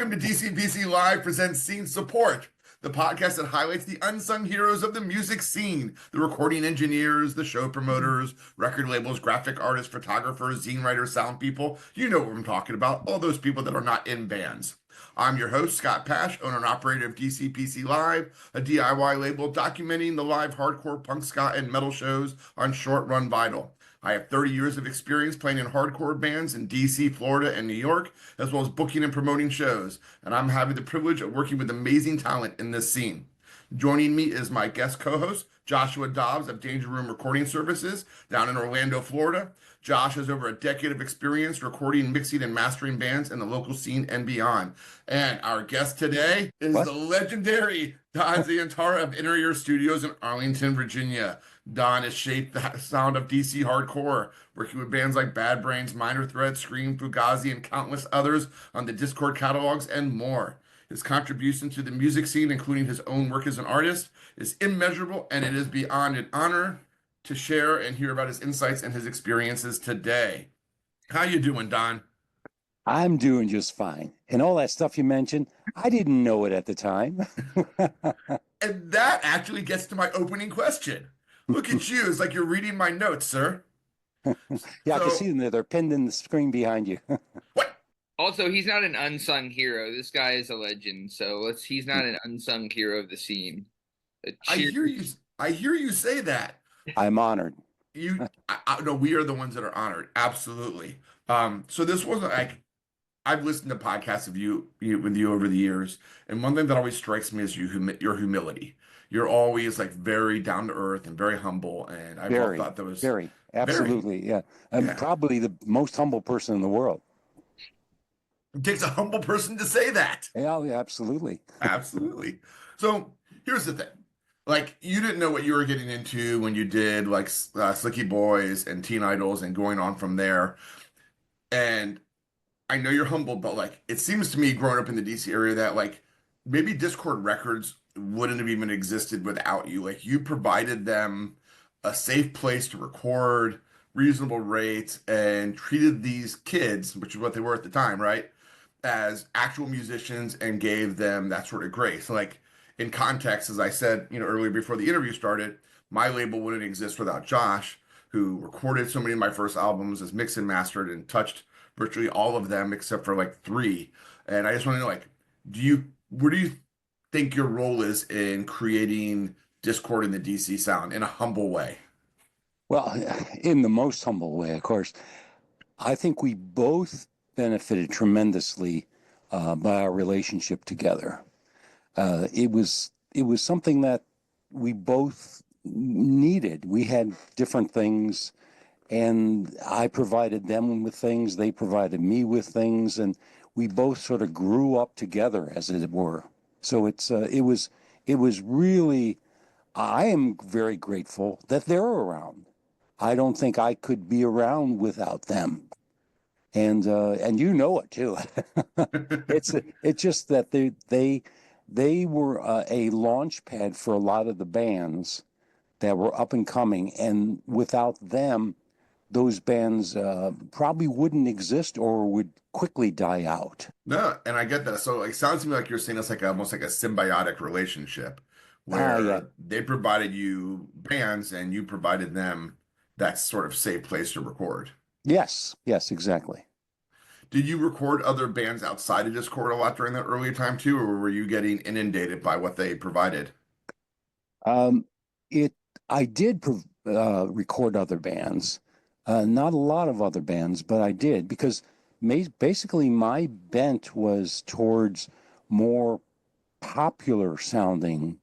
Welcome to DCPC Live presents Scene Support, the podcast that highlights the unsung heroes of the music scene, the recording engineers, the show promoters, record labels, graphic artists, photographers, zine writers, sound people. You know what I'm talking about, all those people that are not in bands. I'm your host, Scott Pash, owner and operator of DCPC Live, a DIY label documenting the live hardcore, punk, ska, and metal shows on Short Run Vinyl. I have 30 years of experience playing in hardcore bands in DC, Florida, and New York, as well as booking and promoting shows, and I'm having the privilege of working with amazing talent in this scene. Joining me is my guest co-host, Joshua Dobbs of Danger Room Recording Services down in Orlando, Florida. Josh has over a decade of experience recording, mixing, and mastering bands in the local scene and beyond. And our guest today is the legendary Don Zientara of Inner Ear Studios in Arlington, Virginia. Don has shaped the sound of DC hardcore, working with bands like Bad Brains, Minor Threat, Scream, Fugazi, and countless others on the Dischord catalogs and more. His contribution to the music scene, including his own work as an artist, is immeasurable, and it is beyond an honor to share and hear about his insights and his experiences today. How you doing, Don? I'm doing just fine. And all that stuff you mentioned, I didn't know it at the time. And that actually gets to my opening question. Look at you. It's like you're reading my notes, sir. Yeah, I can see them there. They're pinned in the screen behind you. What? Also, he's not an unsung hero. This guy is a legend. So he's not an unsung hero of the scene. I hear you say that. I'm honored. No, we are the ones that are honored. Absolutely. So this wasn't like, I've listened to podcasts of you with you over the years, and one thing that always strikes me is your humility. You're always like very down to earth and very humble, and I thought that was very absolutely, yeah. I'm probably the most humble person in the world. It takes a humble person to say that. Yeah, absolutely. Absolutely. So here's the thing. Like, you didn't know what you were getting into when you did like Slicky Boys and Teen Idols and going on from there. And I know you're humble, but like, it seems to me growing up in the DC area that like maybe Dischord Records wouldn't have even existed without you. Like, you provided them a safe place to record, reasonable rates, and treated these kids, which is what they were at the time, right, as actual musicians and gave them that sort of grace. Like, in context, as I said, earlier before the interview started, my label wouldn't exist without Josh, who recorded so many of my first albums, has mixed and mastered and touched virtually all of them except for like 3. And I just want to know, like, where do you think your role is in creating Dischord in the DC sound in a humble way? Well, in the most humble way, of course. I think we both benefited tremendously by our relationship together. It was something that we both needed. We had different things, and I provided them with things. They provided me with things, and we both sort of grew up together, as it were. So it was really. I am very grateful that they're around. I don't think I could be around without them. And you know it too. It's just that they were a launch pad for a lot of the bands that were up and coming, and without them, those bands probably wouldn't exist or would quickly die out. No, and I get that. So it sounds to me like you're saying it's like almost like a symbiotic relationship where they provided you bands and you provided them that sort of safe place to record. Yes, exactly. Did you record other bands outside of Dischord a lot during that early time too, or were you getting inundated by what they provided? I did record other bands, not a lot of other bands, but I did, because basically my bent was towards more popular sounding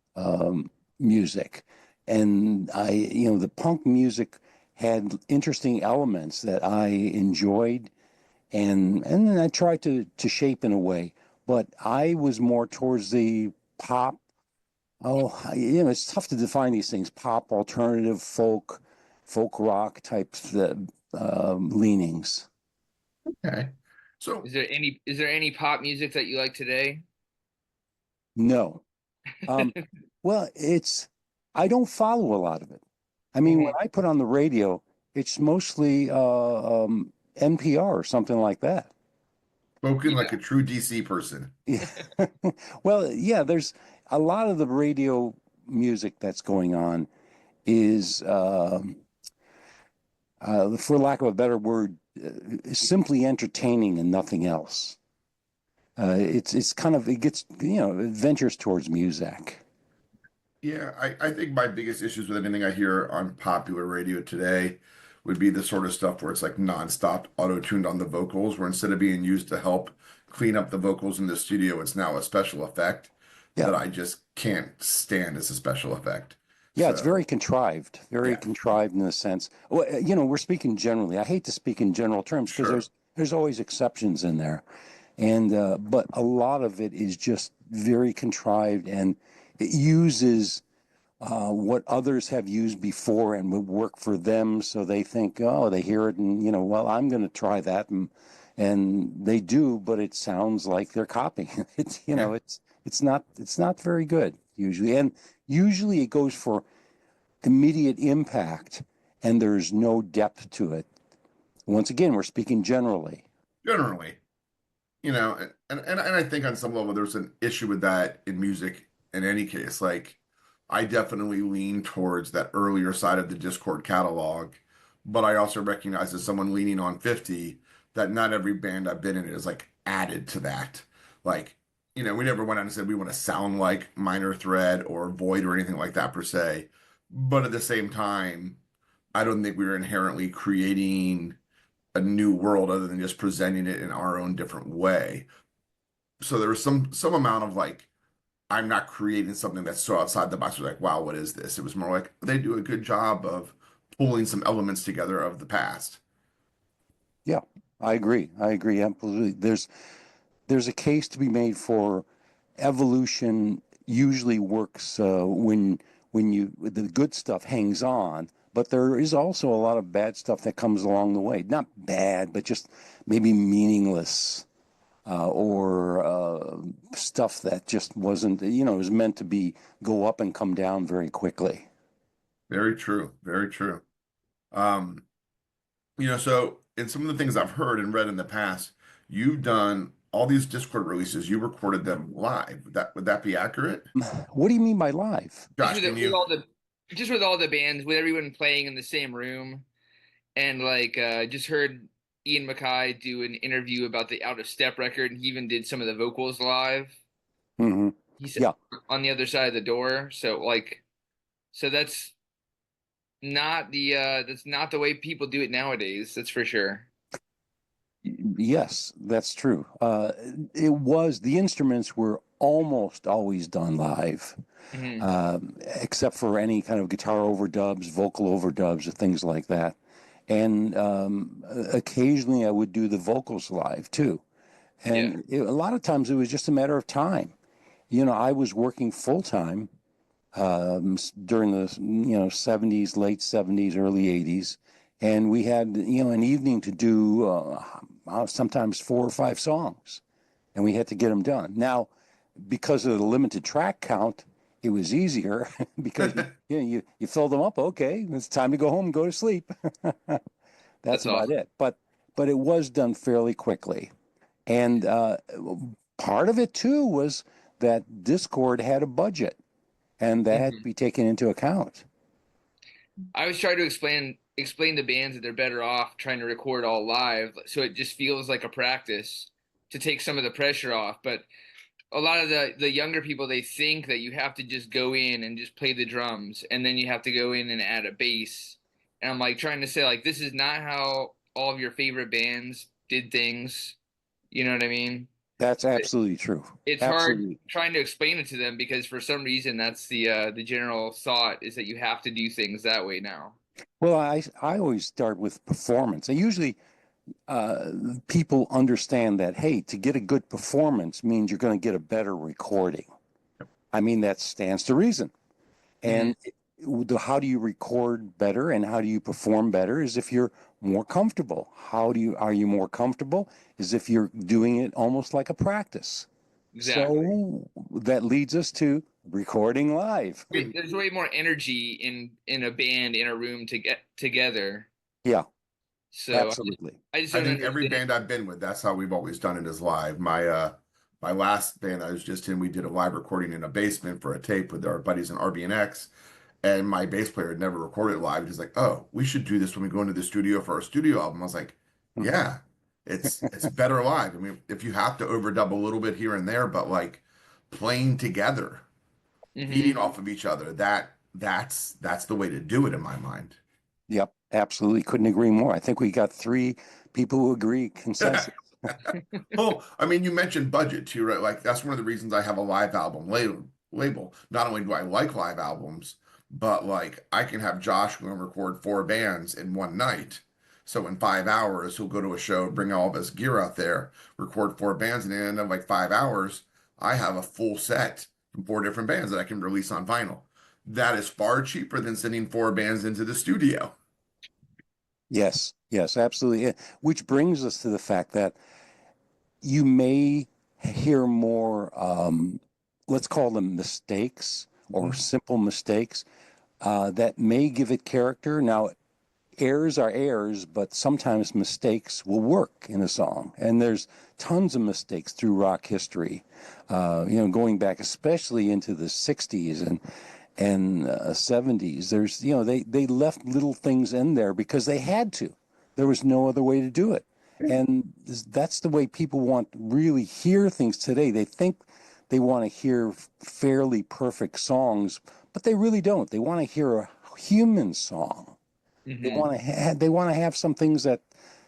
music, and the punk music had interesting elements that I enjoyed. And then I tried to shape in a way, but I was more towards the pop. It's tough to define these things: pop, alternative, folk rock type leanings. Okay. So, is there any pop music that you like today? No. Well, I don't follow a lot of it. I mean, when I put on the radio, it's mostly NPR or something like that. Spoken Yeah. like a true DC person. Yeah. Well, yeah, there's a lot of the radio music that's going on is, for lack of a better word, simply entertaining and nothing else. It's kind of, it gets, it ventures towards music. Yeah, I think my biggest issues with anything I hear on popular radio today would be the sort of stuff where it's like nonstop auto-tuned on the vocals, where instead of being used to help clean up the vocals in the studio, it's now a special effect Yeah. that I just can't stand as a special effect. Yeah, it's So, very yeah, contrived in the sense. Well, we're speaking generally. I hate to speak in general terms because sure. there's always exceptions in there, and but a lot of it is just very contrived, and it uses what others have used before and would work for them. So they think, oh, they hear it, and well, I'm going to try that, and they do, but it sounds like they're copying. It's Yeah. it's not very good usually, and usually it goes for immediate impact, and there's no depth to it. Once again, we're speaking generally. Generally, and I think on some level there's an issue with that in music in any case. Like, I definitely lean towards that earlier side of the Dischord catalog, but I also recognize as someone leaning on 50 that not every band I've been in is like added to that. Like, we never went out and said we want to sound like Minor Threat or Void or anything like that per se. But at the same time, I don't think we were inherently creating a new world other than just presenting it in our own different way. So there was some amount of like, I'm not creating something that's so outside the box. We're like, wow, what is this? It was more like they do a good job of pulling some elements together of the past. Yeah, I agree. I agree absolutely. There's a case to be made for evolution. Usually works when the good stuff hangs on, but there is also a lot of bad stuff that comes along the way. Not bad, but just maybe meaningless, or stuff that just wasn't, it was meant to be go up and come down very quickly. Very true. Very true. Um, so in some of the things I've heard and read in the past, you've done all these Discord releases, you recorded them live. Would that be accurate? What do you mean by live? Just Josh, with can with you? all the just with all the bands, with everyone playing in the same room, and like just heard Ian MacKaye do an interview about the Out of Step record, and he even did some of the vocals live. Hmm. He said Yeah. on the other side of the door. So that's not the way people do it nowadays. That's for sure. Yes, that's true. The instruments were almost always done live, Hmm. except for any kind of guitar overdubs, vocal overdubs, or things like that. And occasionally I would do the vocals live too. Yeah. And a lot of times it was just a matter of time. I was working full time during the 70s, late 70s, early 80s, and we had an evening to do sometimes 4 or 5 songs, and we had to get them done. Now, because of the limited track count, it was easier because you fill them up. Okay, it's time to go home and go to sleep. That's That's about awesome. it. But it was done fairly quickly, and part of it too was that Discord had a budget, and that had to Hmm. be taken into account. I always try to explain to bands that they're better off trying to record all live, so it just feels like a practice to take some of the pressure off. But a lot of the younger people, they think that you have to just go in and just play the drums, and then you have to go in and add a bass. And I'm like trying to say, like, this is not how all of your favorite bands did things. You know what I mean? That's absolutely true. It's hard Absolutely. trying to explain it to them because for some reason that's the general thought is that you have to do things that way now. Well, I always start with performance. I usually people understand that, hey, to get a good performance means you're going to get a better recording. I mean, that stands to reason. Hmm. And how do you record better and how do you perform better is if you're more comfortable. Are you more comfortable? Is if you're doing it almost like a practice. Exactly. So that leads us to recording live. There's way more energy in a band in a room to get together. Yeah. So Absolutely. I just I don't think every understand. band I've been with, that's how we've always done it is live. My last band I was just in, we did a live recording in a basement for a tape with our buddies in RBNX, and my bass player had never recorded live. He's like, "Oh, we should do this when we go into the studio for our studio album." I was like, "Yeah, it's better live. I mean, if you have to overdub a little bit here and there, but like playing together, feeding Hmm. off of each other, that's the way to do it in my mind." Yep, absolutely. Couldn't agree more. I think we got three people who agree consensus. Well, I mean, you mentioned budget too, right? Like that's one of the reasons I have a live album label. Not only do I like live albums, but like I can have Josh go and record 4 bands in one night. So in 5 hours, he'll go to a show, bring all of his gear out there, record 4 bands, and in the end of like 5 hours, I have a full set from 4 different bands that I can release on vinyl. That is far cheaper than sending 4 bands into the studio. Yes, yes, absolutely. Which brings us to the fact that you may hear more, let's call them mistakes or Mhm. simple mistakes that may give it character. Now, errors are errors, but sometimes mistakes will work in a song. And there's tons of mistakes through rock history, going back especially into the 60s and 70s. There's, they left little things in there because they had to. There was no other way to do it. And that's the way people want to really hear things today. They think they want to hear fairly perfect songs, but they really don't. They want to hear a human song. Hmm. They want to have some things that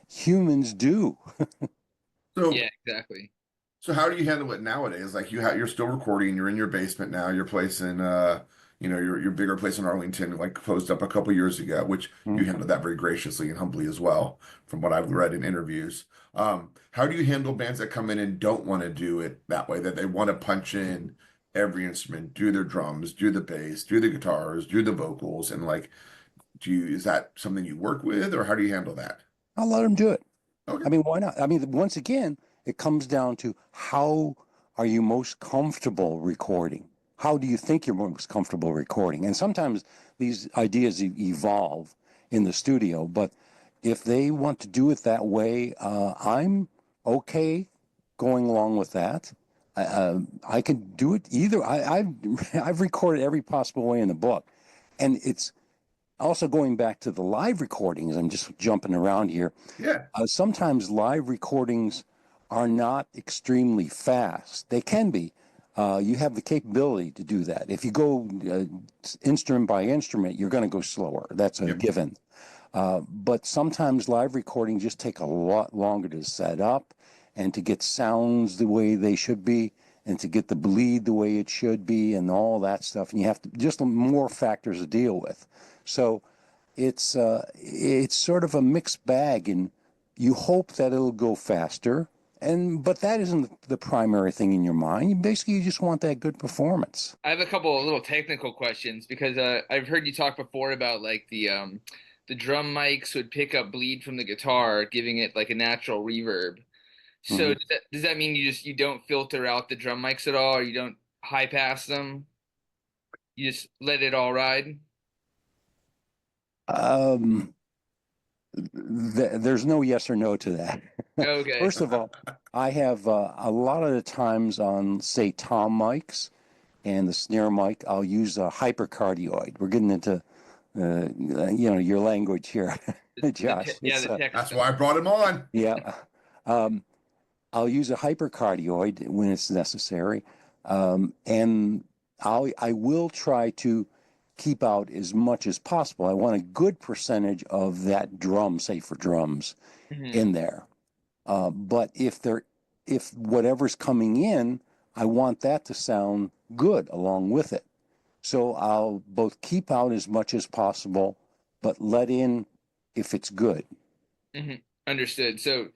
humans do. So Yeah, exactly. So how do you handle it nowadays? Like you're still recording, you're in your basement now, your place in your bigger place in Arlington, like closed up a couple years ago, which you Mhm. handled that very graciously and humbly as well, from what I've read in interviews. How do you handle bands that come in and don't want to do it that way, that they want to punch in every instrument, do their drums, do the bass, do the guitars, do the vocals, and like, is that something you work with, or how do you handle that? I'll let them do it. Okay. I mean, why not? I mean, once again, it comes down to how are you most comfortable recording? How do you think you're most comfortable recording? And sometimes these ideas evolve in the studio, but if they want to do it that way, I'm okay going along with that. I can do it either. I've recorded every possible way in the book, and it's also going back to the live recordings. I'm just jumping around here. Yeah. Sometimes live recordings are not extremely fast. They can be. You have the capability to do that. If you go instrument by instrument, you're going to go slower. That's a Yep. given. But sometimes live recordings just take a lot longer to set up and to get sounds the way they should be and to get the bleed the way it should be and all that stuff. And you have to just more factors to deal with. So it's sort of a mixed bag, and you hope that it'll go faster. But that isn't the primary thing in your mind. You just want that good performance. I have a couple of little technical questions because I've heard you talk before about like the drum mics would pick up bleed from the guitar, giving it like a natural reverb. So Mhm. does that mean you don't filter out the drum mics at all, or you don't high pass them? You just let it all ride? Um, there's no yes or no to that. Okay. First of all, I have a lot of the times on, say, tom mics and the snare mic, I'll use a hypercardioid. We're getting into, your language here, Josh. The tech That's stuff. why I brought him on. Yeah. Um, I'll use a hypercardioid when it's necessary, and I will try to keep out as much as possible. I want a good percentage of that drum, say for drums, Hmm. in there. But if whatever's coming in, I want that to sound good along with it. So I'll both keep out as much as possible, but let in if it's good. Hmm. Understood. So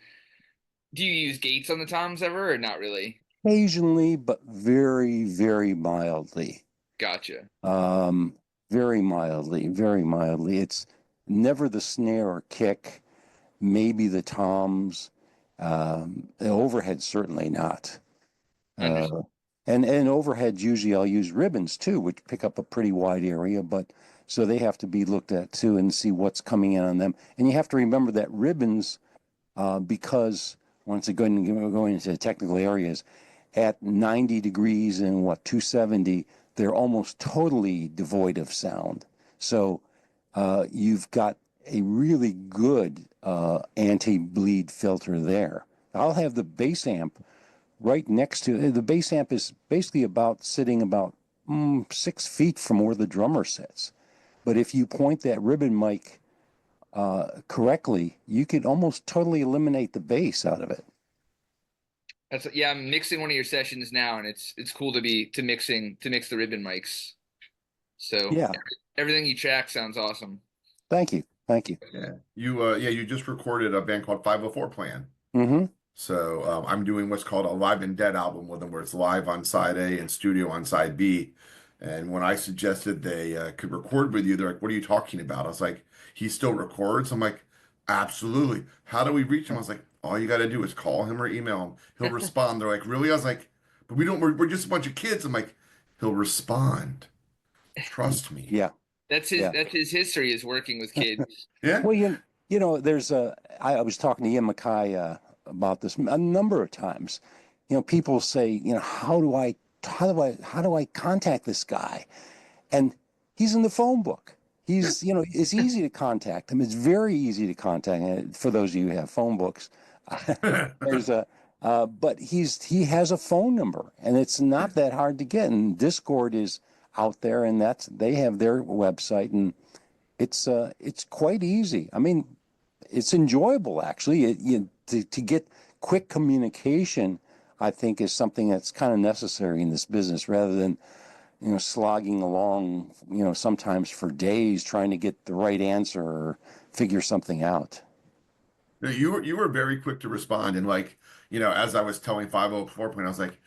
do you use gates on the toms ever, or not really? Occasionally, but very, very mildly. Gotcha. Um, very mildly, very mildly. It's never the snare or kick, maybe the toms. The overhead, certainly not. Understood. Uh, and overheads, usually I'll use ribbons too, which pick up a pretty wide area, but So they have to be looked at too and see what's coming in on them. And you have to remember that ribbons, because once again, going into the technical areas, at 90 degrees and 270, they're almost totally devoid of sound. So you've got a really good anti-bleed filter there. I'll have the bass amp right next to the bass amp is basically sitting about 6 feet from where the drummer sits. But if you point that ribbon mic correctly, you could almost totally eliminate the bass out of it. I'm mixing one of your sessions now, and it's cool to mix the ribbon mics. So yeah, everything you track sounds awesome. Thank you. Yeah, you just recorded a band called 504 Plan. Mm-hmm. So I'm doing what's called a Live and Dead album with them, where it's live on side A and studio on side B. And when I suggested they could record with you, they're like, "What are you talking about?" I was like, "He still records?" I'm like, "Absolutely." How do we reach him? I was like, "All you got to do is call him or email him. He'll respond." They're like, "Really?" I was like, "But we're just a bunch of kids." I'm like, "He'll respond. Trust me." Yeah. That's his history, is working with kids. Yeah. Well, there's I was talking to Ian MacKaye about this a number of times. People say, how do I contact this guy? And he's in the phone book. He's, it's easy to contact him. It's very easy to contact him. For those of you who have phone books, but he has a phone number, and it's not that hard to get. And Dischord is out there, and they have their website, and it's quite easy. I mean, it's enjoyable actually. To get quick communication, I think, is something that's kind of necessary in this business, rather than slogging along, sometimes for days trying to get the right answer or figure something out. No, you were very quick to respond, and as I was telling 504 Point, I was like,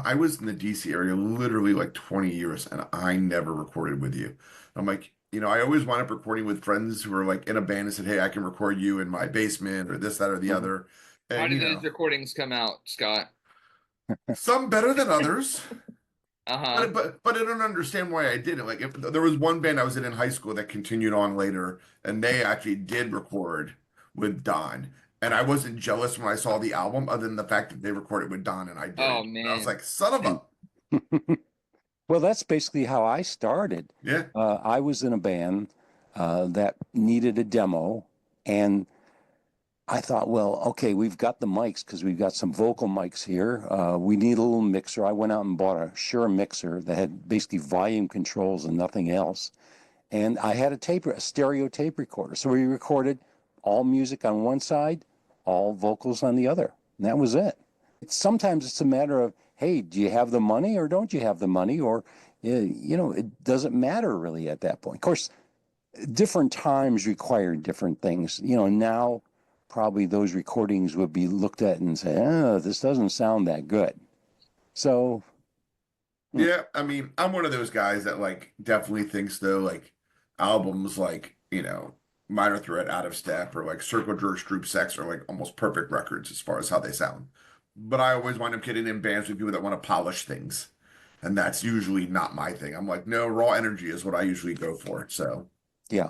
I was in the DC area literally like 20 years, and I never recorded with you. I'm like, I always wound up recording with friends who were like in a band and said, "Hey, I can record you in my basement," or this, that, or the other. And How did those recordings come out, Scott? some better than others. Uh-huh. But I don't understand why I did it. Like, if there was one band I was in high school that continued on later, and they actually did record with Don, and I wasn't jealous when I saw the album, other than the fact that they recorded with Don and I didn't. Oh, And I was man. like, son of a. Well, that's basically how I started. Yeah. I was in a band that needed a demo, and I thought, well, okay, we've got the mics because we've got some vocal mics here. We need a little mixer. I went out and bought a Shure mixer that had basically volume controls and nothing else. And I had a stereo tape recorder. So we recorded all music on one side, all vocals on the other. And that was it. Sometimes it's a matter of, hey, do you have the money or don't you have the money? Or, it doesn't matter really at that point. Of course, different times require different things. Now probably those recordings would be looked at and say, oh, this doesn't sound that good. So. Yeah. I mean, I'm one of those guys that definitely thinks though, albums Minor Threat, Out of Step, or Circle Jerks, Group Sex are almost perfect records as far as how they sound. But I always wind up getting in bands with people that want to polish things. And that's usually not my thing. I'm like, no, raw energy is what I usually go for. So, yeah,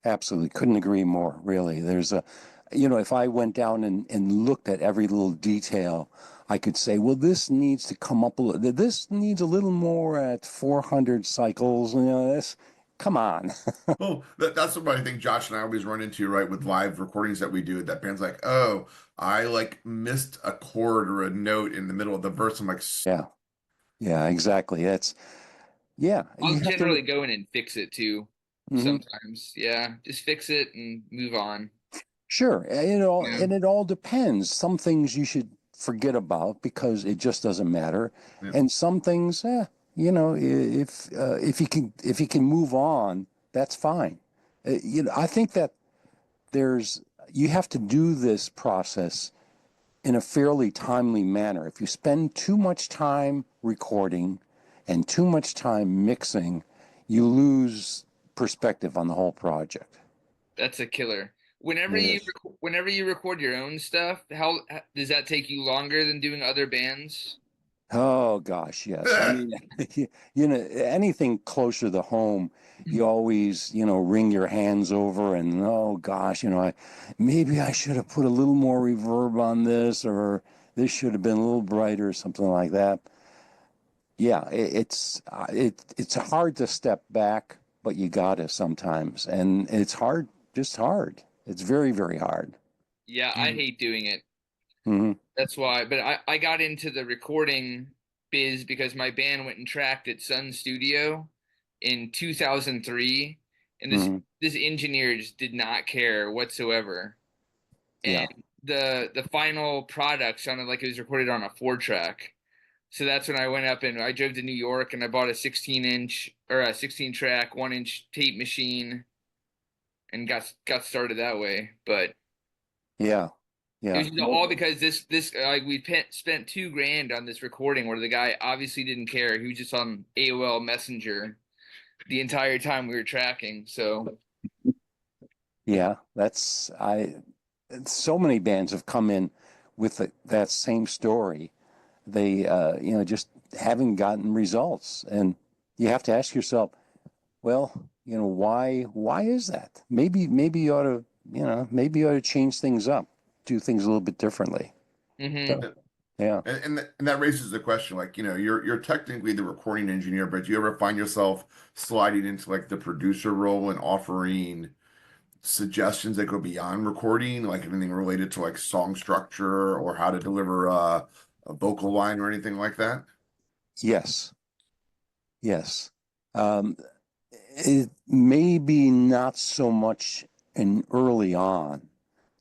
absolutely. Couldn't agree more, really. There's if I went down and looked at every little detail, I could say, well, this needs to come up this needs a little more at 400 cycles. Come on. well, that's what I think Josh and I always run into, right, with live recordings that we do. That band's like, oh, I missed a chord or a note in the middle of the verse. I'm like, yeah, exactly. I'll generally go in and fix it too. Mm-hmm. Sometimes. Yeah. Just fix it and move on. Sure. And it all depends. Some things you should forget about because it just doesn't matter. Yeah. And some things, if you can move on, that's fine. I think that you have to do this process in a fairly timely manner. If you spend too much time recording and too much time mixing, you lose perspective on the whole project. That's a killer. Whenever you record your own stuff, how does that take you longer than doing other bands? Oh gosh, yes. I mean, anything closer to home, you always, wring your hands over and oh gosh, maybe I should have put a little more reverb on this, or this should have been a little brighter, or something like that. Yeah, it's hard to step back, but you gotta sometimes, and it's hard, just hard. It's very, very hard. Yeah, I hate doing it. Hmm. That's why. But I got into the recording biz because my band went and tracked at Sun Studio in 2003, and this Hmm. this engineer just did not care whatsoever. And Yeah. the final product sounded like it was recorded on a 4-track. So that's when I went up and I drove to New York and I bought a 16-inch or a 16-track 1-inch tape machine and got started that way. But Yeah. it Yeah. was just all because this like we spent $2,000 on this recording where the guy obviously didn't care. He was just on AOL Messenger the entire time we were tracking. So Yeah, so many bands have come in with that same story. They, just haven't gotten results. And you have to ask yourself, well, why is that? Maybe you ought to, maybe you ought to change things up, do things a little bit differently. mhm. So, yeah. And that raises the question, like, you're technically the recording engineer, but do you ever find yourself sliding into like the producer role and offering suggestions that go beyond recording, like anything related to like song structure or how to deliver a vocal line or anything like that? Yes. Yes. Um, it maybe not so much in early on,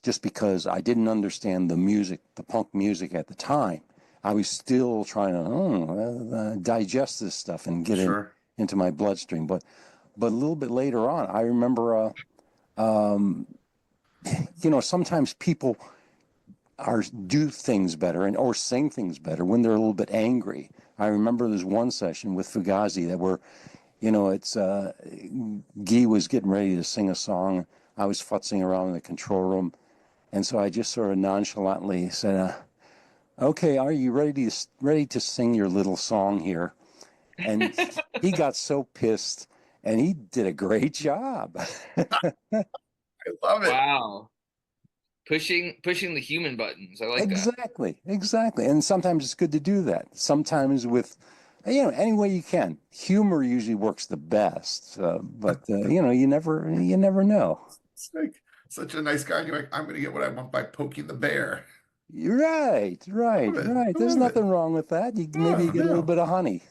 just because I didn't understand the music, the punk music at the time. I was still trying to digest this stuff and get it Sure. into my bloodstream. But a little bit later on, I remember, um, sometimes people do things better or sing things better when they're a little bit angry. I remember there's one session with Fugazi that were, it's Guy was getting ready to sing a song. I was futzing around in the control room, and so I just sort of nonchalantly said, "Okay, are you ready to sing your little song here?" And he got so pissed, and he did a great job. I love it. Wow. Pushing the human buttons. I like that. Exactly. And sometimes it's good to do that. Sometimes with, any way you can. Humor usually works the best, but you never know. It's like such a nice guy. And you're like, I'm gonna get what I want by poking the bear. Right, I right, love it. right. I There's love it. nothing wrong with that. Maybe Oh, you get a little no. bit of honey.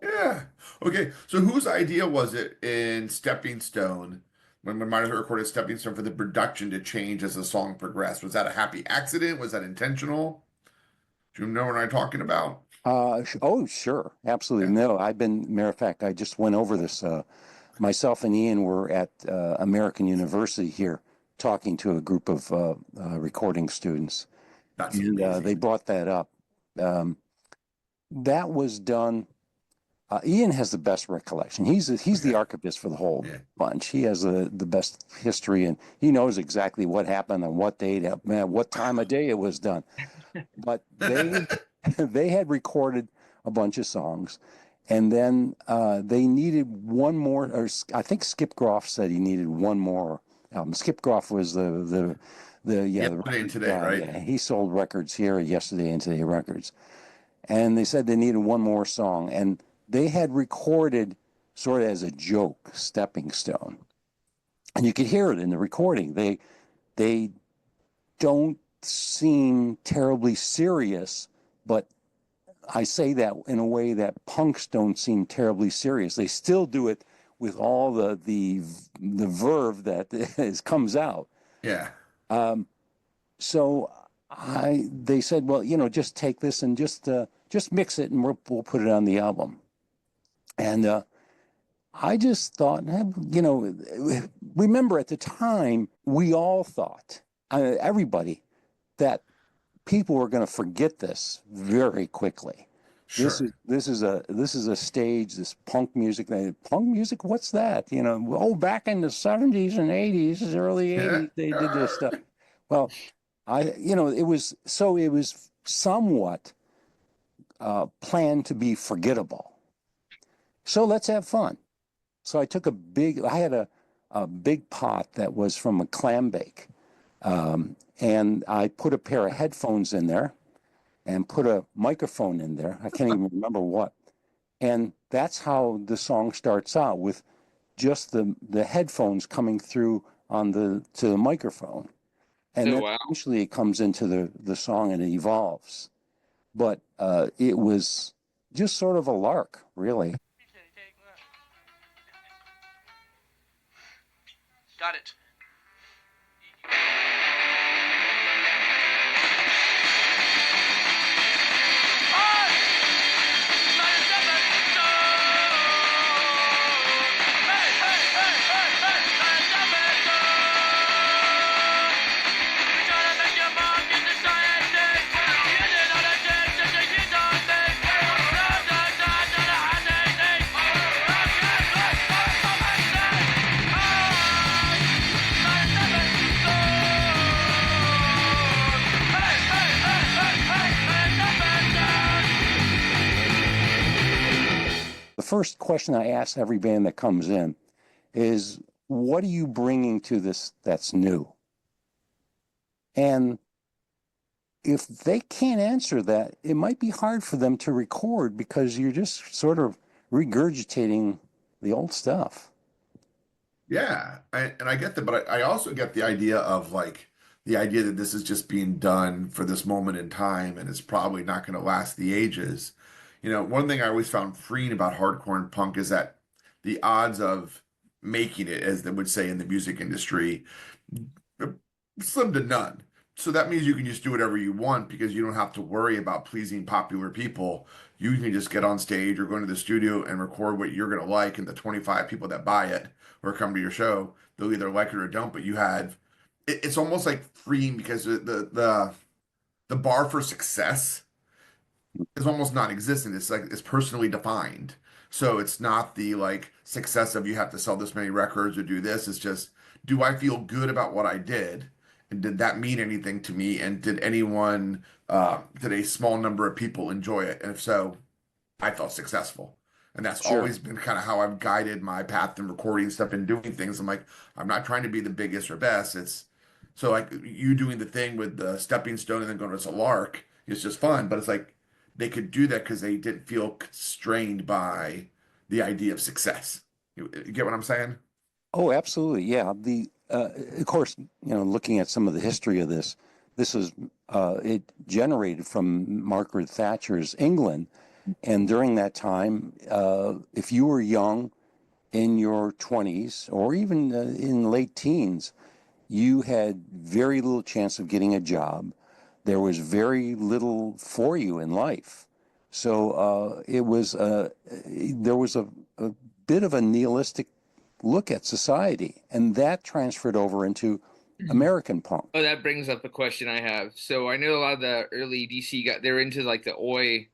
Yeah. Okay. So whose idea was it in Stepping Stone when Minor recorded Stepping Stone for the production to change as the song progressed? Was that a happy accident? Was that intentional? Do you know what I'm talking about? Oh, sure, absolutely. Yeah. No, matter of fact, I just went over this. Myself and Ian were at American University here talking to a group of recording students, That's and they amazing. brought that up. Um, that was done. Ian has the best recollection. He's the Okay. archivist for the whole Yeah. bunch. He has the best history, and he knows exactly what happened on what date, what time of day it was done. But they they had recorded a bunch of songs, and then they needed one more. Or I think Skip Groff said he needed one more album. Skip Groff was the Yesterday and record today, guy. right? Yeah, he sold records here, Yesterday and Today Records, and they said they needed one more song, and they had recorded sort of as a joke, Stepping Stone, and you could hear it in the recording. They don't seem terribly serious, but I say that in a way that punks don't seem terribly serious. They still do it with all the verve that comes out. Yeah. Um, so they said, well, just take this and just mix it, and we'll put it on the album. And I just thought, remember at the time we all thought, everybody, that people were going to forget this very quickly. This Sure. is this is a stage. This punk music. Punk music. What's that? Back in the '70s and '80s, early Yeah. '80s, they did this stuff. Well, it was somewhat planned to be forgettable. So let's have fun. So I took I had a big pot that was from a clam bake. And I put a pair of headphones in there and put a microphone in there. I can't even remember what. And that's how the song starts out, with just the headphones coming through to the microphone. And then eventually it comes into the song and it evolves. But it was just sort of a lark, really. Got it. The first question I ask every band that comes in is, what are you bringing to this that's new? And if they can't answer that, it might be hard for them to record, because you're just sort of regurgitating the old stuff. Yeah, and I get that, but I also get the idea of like the idea that this is just being done for this moment in time and it's probably not going to last the ages. One thing I always found freeing about hardcore and punk is that the odds of making it, as they would say in the music industry, slim to none. So that means you can just do whatever you want, because you don't have to worry about pleasing popular people. You can just get on stage or go into the studio and record what you're going to like, and the 25 people that buy it or come to your show, they'll either like it or don't. But it's almost like freeing, because the bar for success is almost non-existent. It's like it's personally defined. So it's not the like success of you have to sell this many records or do this. It's just, do I feel good about what I did? And did that mean anything to me? And did a small number of people enjoy it? And if so, I felt successful. And that's always been kind of how I've guided my path in recording stuff and doing things. I'm like, I'm not trying to be the biggest or best. It's so like you doing the thing with the stepping stone and then going, it's a lark. It's just fun. But it's like they could do that because they didn't feel constrained by the idea of success. You get what I'm saying? Oh, absolutely. Yeah. Of course, looking at some of the history of this is it generated from Margaret Thatcher's England. And during that time, if you were young, in your 20s or even in late teens, you had very little chance of getting a job. There was very little for you in life. So there was a bit of a nihilistic look at society, and that transferred over into American punk. Oh, that brings up a question I have. So I know a lot of the early DC they were into like the Oi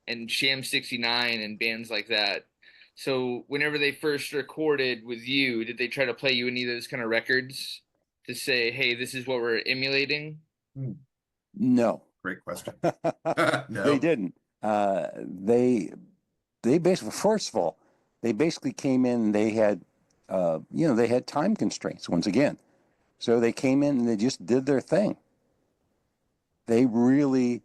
and Sham 69 and bands like that. So whenever they first recorded with you, did they try to play you any of those kind of records to say, hey, this is what we're emulating? No. Great question. No. They didn't. They basically, first of all, they basically came in and they had they had time constraints once again. So they came in and they just did their thing. They really,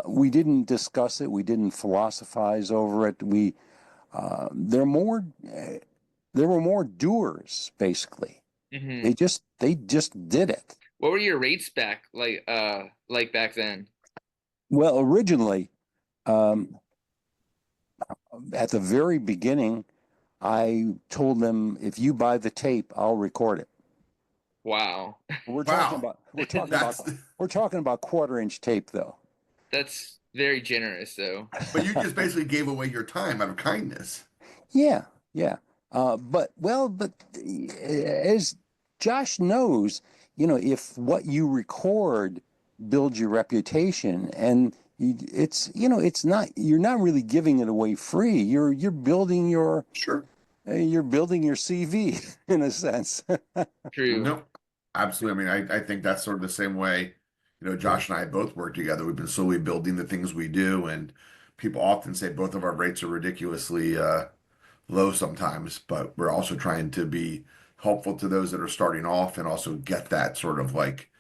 we didn't discuss it. We didn't philosophize over it. There were more doers, basically. Mm-hmm. They just did it. What were your rates back back then? Well, originally, at the very beginning, I told them, if you buy the tape, I'll record it. Wow. We're talking about 1/4-inch tape, though. That's very generous, though. But you just basically gave away your time out of kindness. Yeah. But as Josh knows, if what you record builds your reputation, and it's not, you're not really giving it away free. You're building your you're building your CV in a sense. True. No, absolutely. I mean, I think that's sort of the same way. Josh and I both work together. We've been slowly building the things we do, and people often say both of our rates are ridiculously low sometimes, but we're also trying to be helpful to those that are starting off and also get that sort of like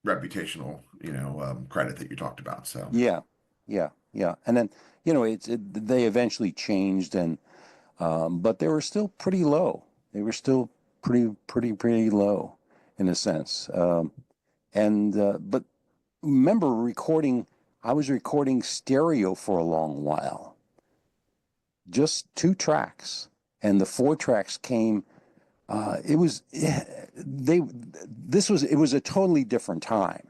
reputational, credit that you talked about. So Yeah, yeah. And then, they eventually changed and but they were still pretty low. They were still pretty low in a sense. But remember recording, I was recording stereo for a long while, just 2 tracks, and the 4 tracks came. It was it was a totally different time.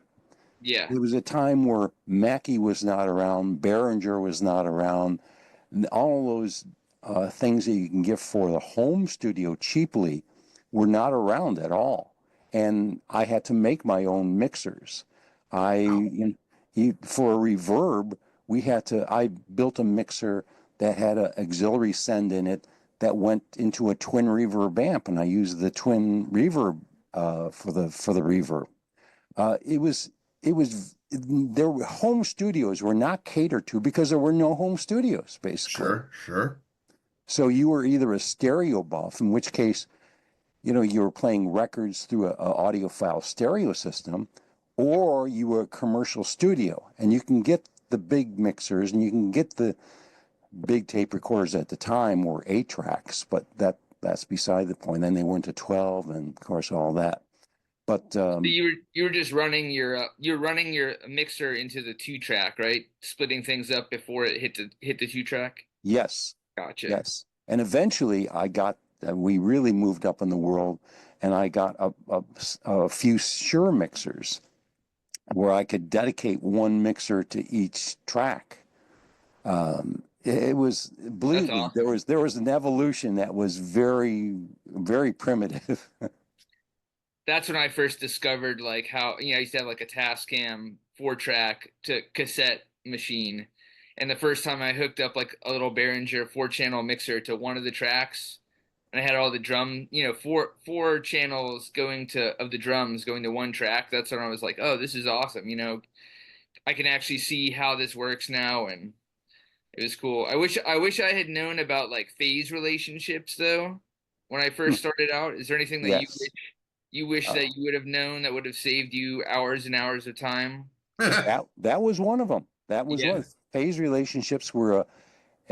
Yeah. It was a time where MacKaye was not around, Behringer was not around, all those things that you can get for the home studio cheaply were not around at all. And I had to make my own mixers. For a reverb, I built a mixer that had an auxiliary send in it that went into a twin reverb amp, and I used the twin reverb for the reverb. It was their home studios were not catered to because there were no home studios basically. sure. So you were either a stereo buff, in which case, you were playing records through a audiophile stereo system, or you were a commercial studio, and you can get the big mixers and you can get the big tape recorders at the time were 8 tracks, but that's beside the point. Then they went to 12, and of course all that. But So you were just running you're running your mixer into the 2-track, right? Splitting things up before it hit the 2-track. yes, Gotcha. yes, and eventually we really moved up in the world, and I got a few Shure mixers where I could dedicate one mixer to each track. It was, believe me, awesome. there was an evolution that was very, very primitive. That's when I first discovered like how I used to have like a Tascam 4-track to cassette machine, and the first time I hooked up like a little Behringer 4-channel mixer to one of the tracks, and I had all the drum, four channels of the drums going to one track. That's when I was like, oh, this is awesome. I can actually see how this works now, and it was cool. I wish I had known about like phase relationships though when I first started out. Is there anything that Yes. you wish Uh, that you would have known that would have saved you hours and hours of time? that was one of them. That was Yeah. one. Phase relationships were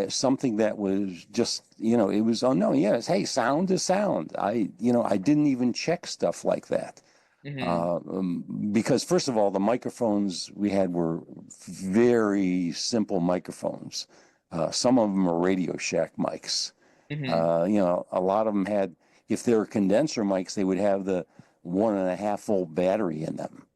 something that was just, it was, oh no, yes, hey, sound is sound. I didn't even check stuff like that. Hmm. Because first of all, the microphones we had were very simple microphones. Some of them are Radio Shack mics. Hmm. A lot of them had, if they were condenser mics, they would have the 1.5 volt battery in them.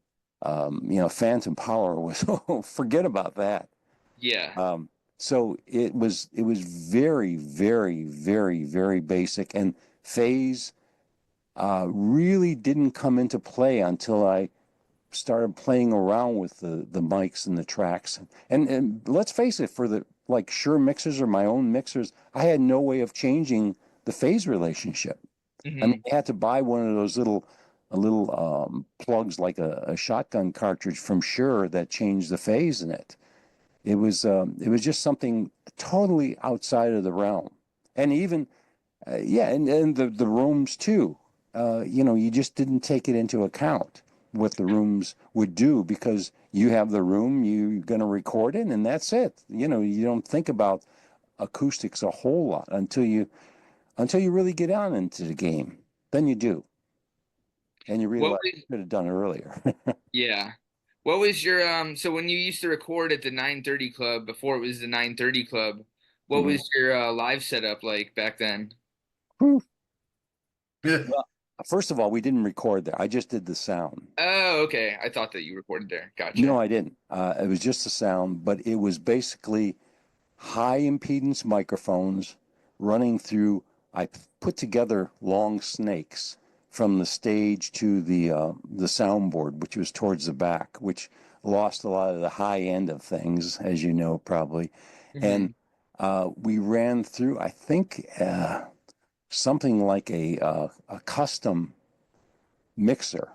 Phantom power was, forget about that. Yeah. So it was very, very, very, very basic, and phase really didn't come into play until I started playing around with the mics and the tracks. And let's face it, for the like Shure mixers or my own mixers, I had no way of changing the phase relationship. I mean, Hmm. I had to buy one of those little plugs like a shotgun cartridge from Shure that changed the phase in it. It was just something totally outside of the realm. And even yeah, and the rooms too. You just didn't take it into account what the rooms would do, because you have the room you're going to record in, and that's it. You don't think about acoustics a whole lot until you really get on into the game. Then you do, and you What realize was you could have done it earlier. Yeah. What was your so when you used to record at the 930 Club before it was the 930 Club, what Mhm. was your live setup like back then? Whew. Well, first of all, we didn't record there. I just did the sound. Oh, okay. I thought that you recorded there. No, Gotcha. I didn't. It was just the sound, but it was basically high impedance microphones running through. I put together long snakes from the stage to the soundboard, which was towards the back, which lost a lot of the high end of things, as you know, probably. And Hmm. we ran through, I think, something like a custom mixer,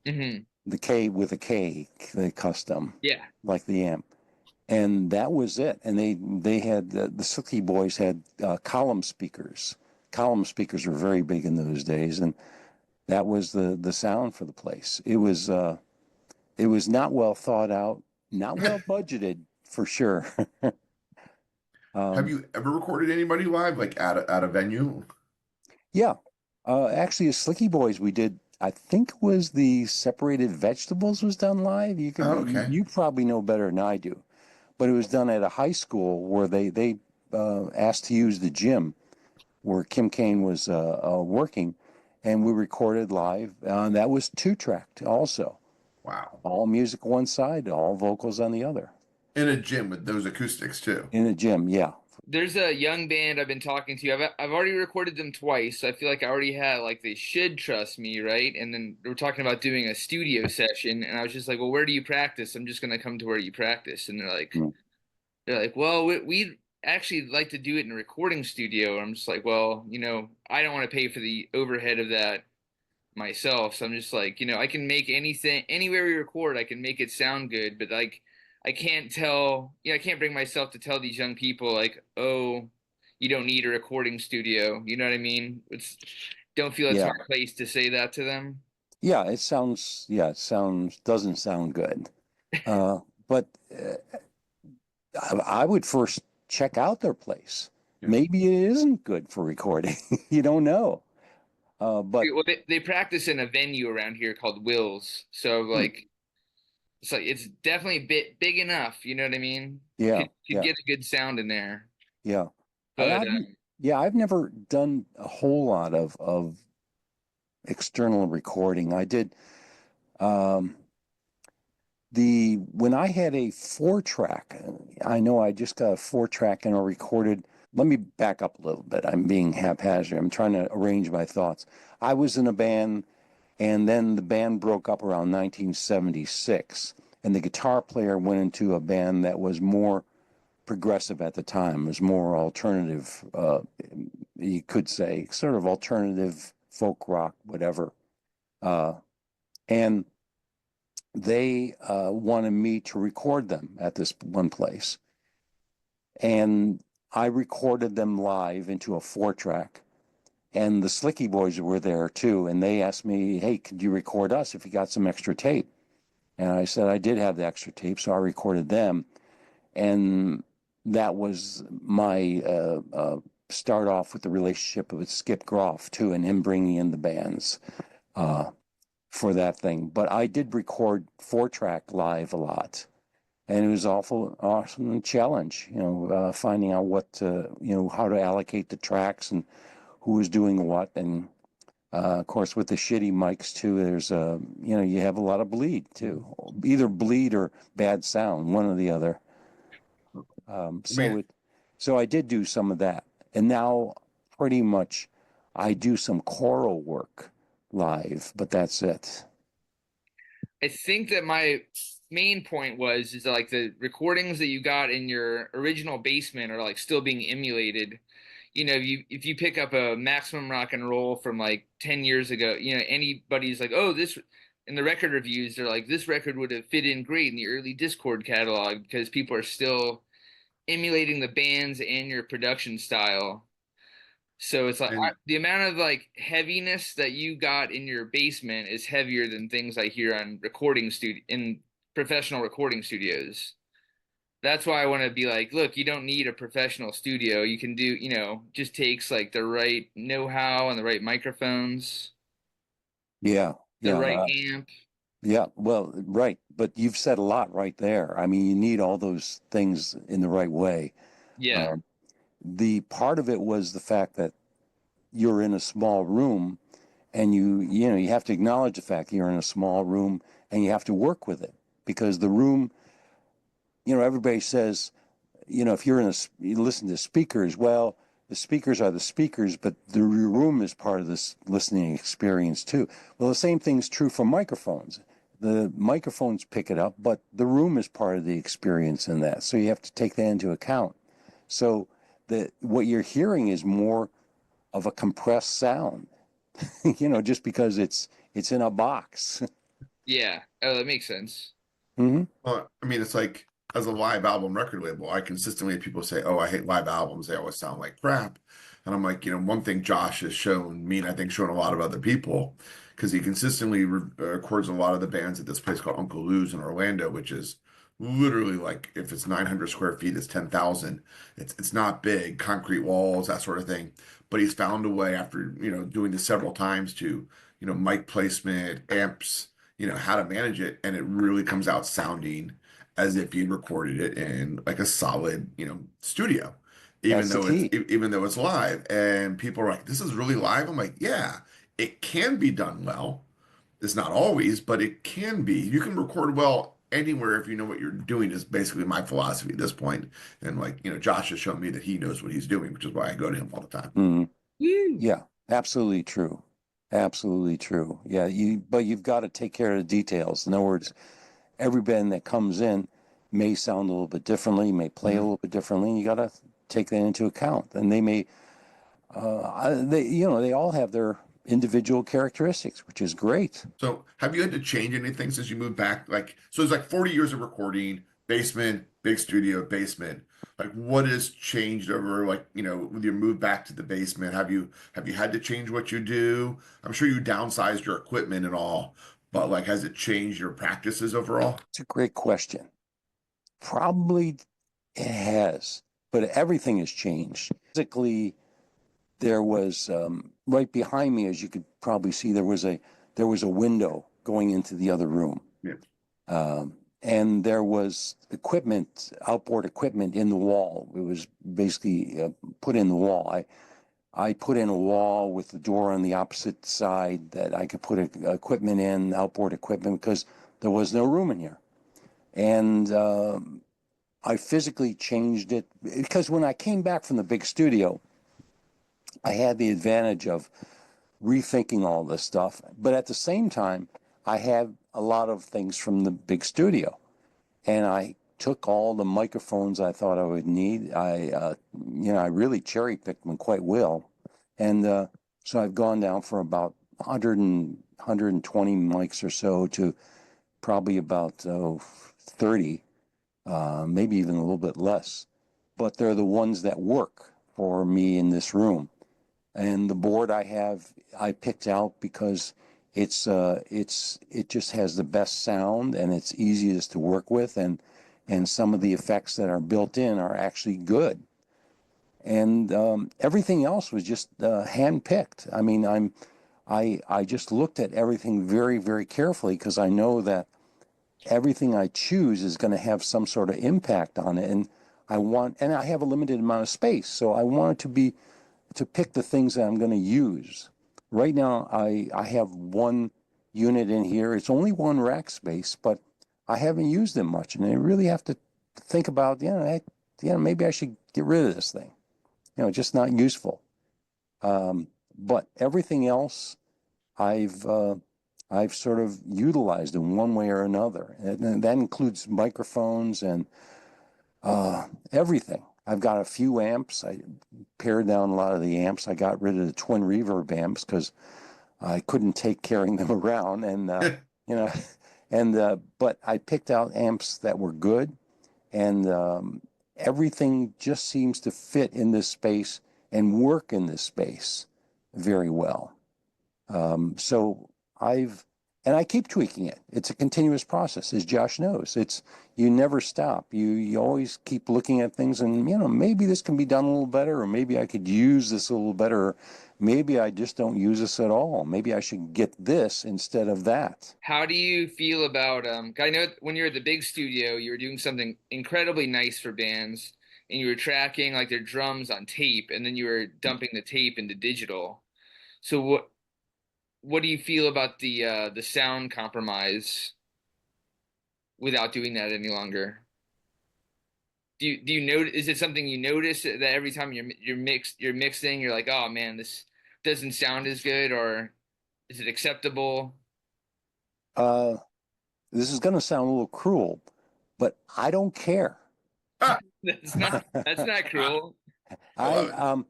Hmm. the K with a K, the custom, Yeah. like the amp. and that was it. And they had the Slicky Boys had column speakers. Column speakers were very big in those days, and that was the sound for the place. It was not well thought out, not well budgeted for sure. Have you ever recorded anybody live, like at a venue? Yeah, actually, as Slicky Boys, we did. I think it was the Separated Vegetables was done live. Oh, okay. You probably know better than I do, but it was done at a high school where they asked to use the gym where Kim Kane was working, and we recorded live. That was 2-tracked also. Wow. All music one side, all vocals on the other. In a gym with those acoustics too. In a gym, yeah. There's a young band I've been talking to. I've already recorded them twice, so I feel like I already had like they should trust me, right? And then we're talking about doing a studio session, and I was just like, well, where do you practice? I'm just gonna come to where you practice. And they're like, well, we actually like to do it in a recording studio. I'm just like, well, I don't want to pay for the overhead of that myself. So I'm just like, I can make anything, anywhere we record, I can make it sound good, but like, I can't tell, I can't bring myself to tell these young people like, oh, you don't need a recording studio. You know what I mean? Don't feel it's Yeah. our place to say that to them. Yeah, it doesn't sound good. But I would first check out their place. Yeah. Maybe it isn't good for recording. You don't know. But Well, they practice in a venue around here called Will's. So like, it's definitely big enough. You know what I mean? Yeah, Could get a good sound in there. yeah. But I've never done a whole lot of external recording. I did when I had a 4-track. I know I just got a 4-track and I recorded. Let me back up a little bit. I'm being haphazard. I'm trying to arrange my thoughts. I was in a band, and then the band broke up around 1976, and the guitar player went into a band that was more progressive at the time. It was more alternative, you could say, sort of alternative folk rock, whatever. And they wanted me to record them at this one place. And I recorded them live into a 4-track. And the Slicky Boys were there too. And they asked me, hey, could you record us if you got some extra tape? And I said I did have the extra tape, so I recorded them. And that was my start off with the relationship with Skip Groff too, and him bringing in the bands for that thing. But I did record 4-track live a lot, and it was awesome challenge. Finding out what how to allocate the tracks and who was doing what, and of course with the shitty mics too. There's you have a lot of bleed too, either bleed or bad sound, one or the other. So I did do some of that, and now pretty much I do some choral work live, but that's it. I think that my main point is that, like, the recordings that you got in your original basement are like still being emulated. If you pick up a Maximum Rock and Roll from like 10 years ago, anybody's like, oh, this in the record reviews, they're like, this record would have fit in great in the early Dischord catalog, because people are still emulating the bands and your production style. So it's like the amount of like heaviness that you got in your basement is heavier than things I hear on in professional recording studios. That's why I want to be like, look, you don't need a professional studio. You can do, just takes like the right know-how and the right microphones. Yeah. The right amp. Yeah, well, right. But you've said a lot right there. I mean, you need all those things in the right way. Yeah. The part of it was the fact that you're in a small room, and you have to acknowledge the fact that you're in a small room, and you have to work with it, because the room, everybody says, if you listen to speakers, well, the speakers are the speakers, but the room is part of this listening experience too. Well, the same thing's true for microphones. The microphones pick it up, but the room is part of the experience in that. So you have to take that into account. So what you're hearing is more of a compressed sound, just because it's in a box. Yeah. Oh, that makes sense. Mm-hmm. Well, I mean, it's like as a live album record label, I consistently have people say, "Oh, I hate live albums. They always sound like crap." And I'm like, one thing Josh has shown me, and I think shown a lot of other people, because he consistently records a lot of the bands at this place called Uncle Lou's in Orlando, which is literally like if it's 900 square feet, it's 10,000. It's not big, concrete walls, that sort of thing. But he's found a way after doing this several times to mic placement, amps, how to manage it, and it really comes out sounding as if you recorded it in like a solid, studio, That's the key. even though it's live. And people are like, "This is really live." I'm like, "Yeah, it can be done well. It's not always, but it can be. You can record well anywhere if you know what you're doing." Is basically my philosophy at this point. And like, Josh has shown me that he knows what he's doing, which is why I go to him all the time. Mhm. Yeah, absolutely true. Absolutely true. Yeah, but you've got to take care of the details. In other words, every band that comes in may sound a little bit differently, may play a little bit differently. And you got to take that into account. And they may, they all have their individual characteristics, which is great. So have you had to change anything since you moved back? Like, so it's like 40 years of recording, basement, big studio, basement. Like, what has changed over, like, with your move back to the basement? Have you had to change what you do? I'm sure you downsized your equipment and all, but like, has it changed your practices overall? It's a great question. Probably it has, but everything has changed. Physically, there was right behind me, as you could probably see, there was a window going into the other room. Yeah. And there was outboard equipment in the wall. It was basically put in the wall. I put in a wall with the door on the opposite side that I could put equipment in, outboard equipment, because there was no room in here. And I physically changed it because when I came back from the big studio, I had the advantage of rethinking all this stuff. But at the same time, I had a lot of things from the big studio. And I took all the microphones I thought I would need. I really cherry picked them quite well. And so I've gone down from about 120 mics or so to probably about 30, maybe even a little bit less. But they're the ones that work for me in this room. And the board I picked out because it just has the best sound and it's easiest to work with, and some of the effects that are built in are actually good. And everything else was just hand-picked. I mean, I just looked at everything very, very carefully because I know that everything I choose is going to have some sort of impact on it, and I have a limited amount of space, so I wanted to pick the things that I'm going to use. Right now, I have one unit in here. It's only one rack space, but I haven't used it much, and I really have to think about, maybe I should get rid of this thing. Just not useful. But everything else, I've sort of utilized in one way or another, and that includes microphones and everything. I've got a few amps. I pared down a lot of the amps. I got rid of the twin reverb amps because I couldn't take carrying them around, and but I picked out amps that were good, and everything just seems to fit in this space and work in this space very well. So I keep tweaking it. It's a continuous process, as Josh knows. You never stop. You always keep looking at things and, maybe this can be done a little better, or maybe I could use this a little better, or maybe I just don't use this at all. Maybe I should get this instead of that. How do you feel about, I know when you're at the big studio, you were doing something incredibly nice for bands, and you were tracking like their drums on tape, and then you were dumping the tape into digital. So what do you feel about the sound compromise without doing that any longer? Do you notice? Is it something you notice that every time you're mixing, you're like, oh man, this doesn't sound as good, or is it acceptable? This is going to sound a little cruel, but I don't care. That's not cruel. Everybody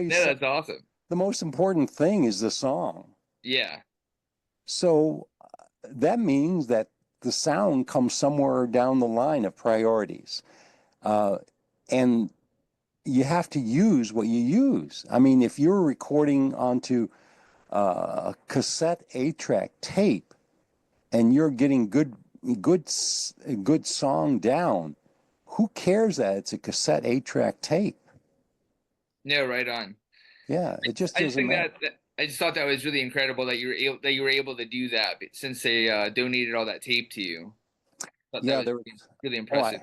Yeah, that's awesome. The most important thing is the song. Yeah. So that means that the sound comes somewhere down the line of priorities. And you have to use what you use. I mean, if you're recording onto a cassette 8-track tape and you're getting good song down, who cares that it's a cassette 8-track tape? No, right on. Yeah, it just I just doesn't think matter. that I just thought that was really incredible that you were able to do that since they donated all that tape to you. Thought that Yeah, was there was. really Oh, impressive.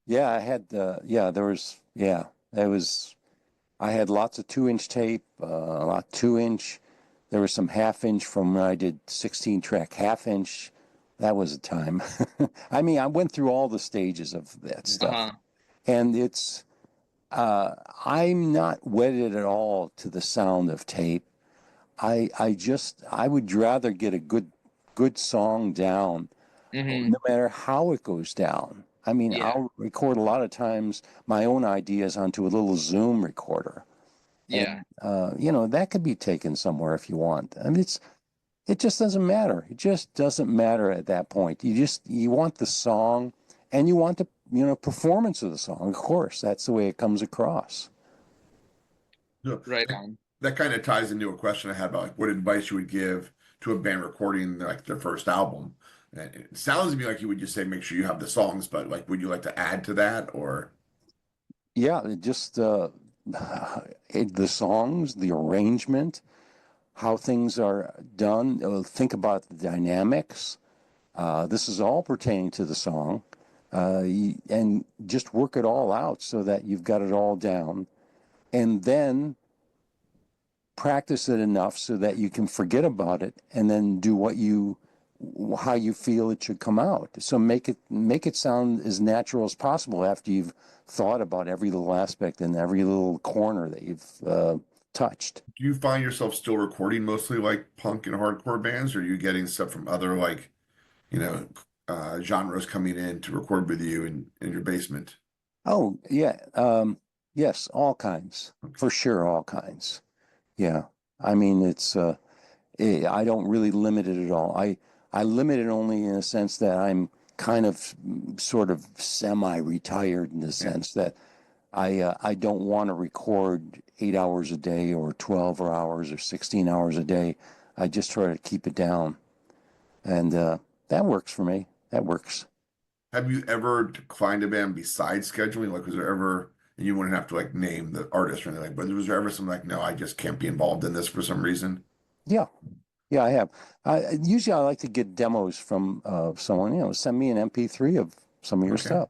yeah, I had. Yeah, there was. Yeah, it was. I had lots of 2-inch tape, a lot 2-inch. There was some 1/2-inch from when I did 16-track 1/2-inch. That was a time. I mean, I went through all the stages of that stuff, and it's. I'm not wedded at all to the sound of tape. I would rather get a good song down, no matter how it goes down. I mean, Yeah. I'll record a lot of times my own ideas onto a little Zoom recorder. Yeah. And that could be taken somewhere if you want. I mean, it just doesn't matter. It just doesn't matter at that point. You want the song, and you want the performance of the song. Of course, that's the way it comes across. So Right on. that kind of ties into a question I had about like what advice you would give to a band recording like their first album. And it sounds to me like you would just say make sure you have the songs, but like would you like to add to that or? Yeah, just the songs, the arrangement, how things are done. Think about the dynamics. This is all pertaining to the song, and just work it all out so that you've got it all down, and then practice it enough so that you can forget about it, and then do how you feel it should come out. So make it sound as natural as possible after you've thought about every little aspect and every little corner that you've touched. Do you find yourself still recording mostly like punk and hardcore bands, or are you getting stuff from other like, you know, genres coming in to record with you in your basement? Oh, yeah. Yes, all kinds. For sure, all kinds. Yeah. I mean, I don't really limit it at all. I limit it only in a sense that I'm kind of sort of semi-retired in the sense that I don't want to record 8 hours a day or 12 hours or 16 hours a day. I just try to keep it down. And that works for me. That works. Have you ever declined a band besides scheduling? Like, was there ever, and you wouldn't have to like name the artist or anything, like, but was there ever something like, no, I just can't be involved in this for some reason? Yeah. Yeah, I have. Usually I like to get demos from someone, send me an MP3 of some of your Okay. stuff.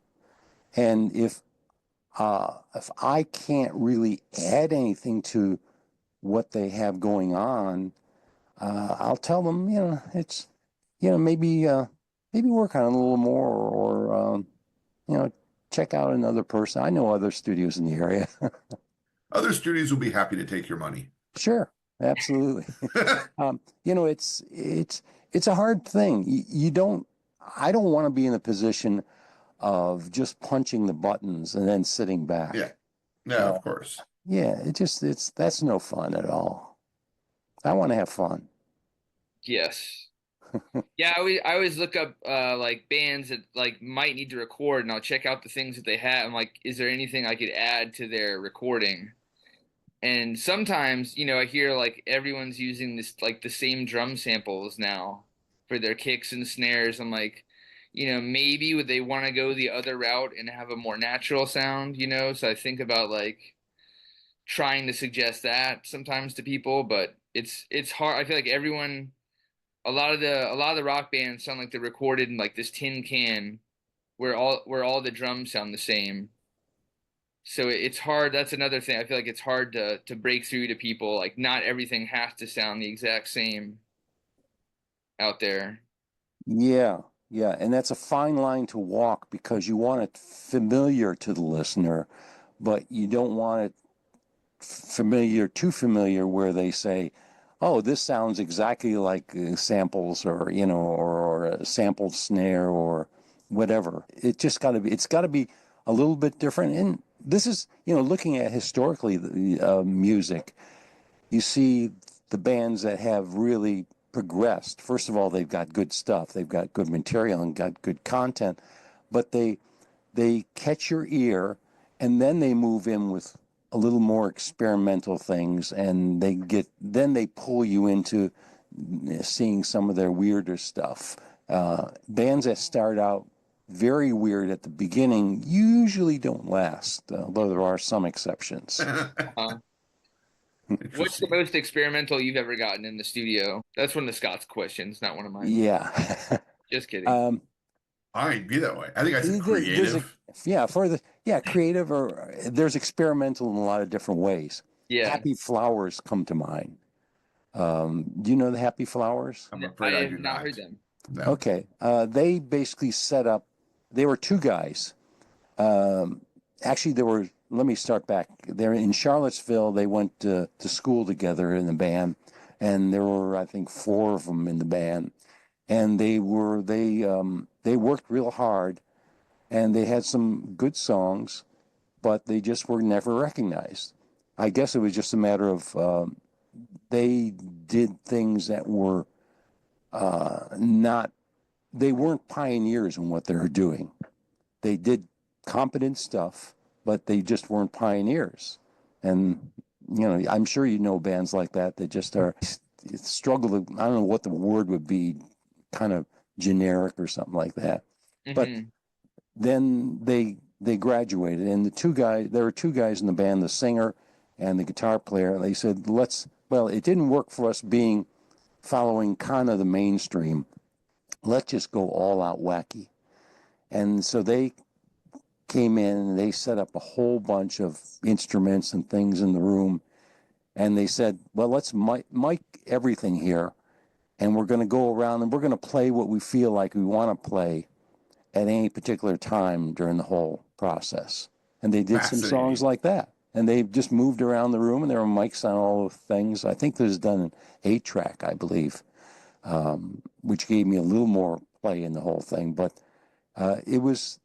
And if I can't really add anything to what they have going on, I'll tell them, it's, maybe work on it a little more, or check out another person. I know other studios in the area. Other studios will be happy to take your money. Sure, absolutely. It's a hard thing. I don't want to be in the position of just punching the buttons and then sitting back. Yeah. No, of course. Yeah, that's no fun at all. I want to have fun. Yes. Yeah, I always look up like bands that like might need to record, and I'll check out the things that they have. I'm like, is there anything I could add to their recording? And sometimes, I hear like everyone's using this like the same drum samples now for their kicks and snares. I'm like, maybe would they want to go the other route and have a more natural sound, So I think about like trying to suggest that sometimes to people, but it's hard. I feel like a lot of the rock bands sound like they're recorded in like this tin can where all the drums sound the same. So it's hard. That's another thing. I feel like it's hard to break through to people. Like not everything has to sound the exact same out there. Yeah, yeah, and that's a fine line to walk because you want it familiar to the listener, but you don't want it too familiar where they say, "Oh, this sounds exactly like samples," or or a sampled snare or whatever. It's got to be a little bit different. And this is, looking at historically the music, you see the bands that have really progressed. First of all, they've got good stuff. They've got good material and got good content, but they catch your ear, and then they move in with a little more experimental things, and then they pull you into seeing some of their weirder stuff. Bands that start out very weird at the beginning usually don't last, although there are some exceptions. What's the most experimental you've ever gotten in the studio? That's one of Scott's questions, not one of mine. Yeah. Just kidding. I'd be that way. I think I said creative. Creative, or there's experimental in a lot of different ways. Yeah. Happy Flowers come to mind. Do you know the Happy Flowers? I'm afraid I do have not heard them. No. Okay. They basically set up, they were two guys. Actually, let me start back. They're in Charlottesville. They went to school together in the band, and there were, I think, 4 of them in the band. And they worked real hard, and they had some good songs, but they just were never recognized. I guess it was just a matter of they did things that were they weren't pioneers in what they were doing. They did competent stuff, but they just weren't pioneers. And, I'm sure you know bands like that just are struggle. I don't know what the word would be, kind of generic or something like that. Mm-hmm. But then they graduated, and there were 2 guys in the band, the singer and the guitar player. They said, it didn't work for us following kind of the mainstream. Let's just go all out wacky. And so they came in and they set up a whole bunch of instruments and things in the room. And they said, well, let's mic everything here. And we're going to go around and we're going to play what we feel like we want to play at any particular time during the whole process. And they did some songs like that. And they just moved around the room, and there were mics on all the things. I think this is done in 8-track, I believe, which gave me a little more play in the whole thing. But it was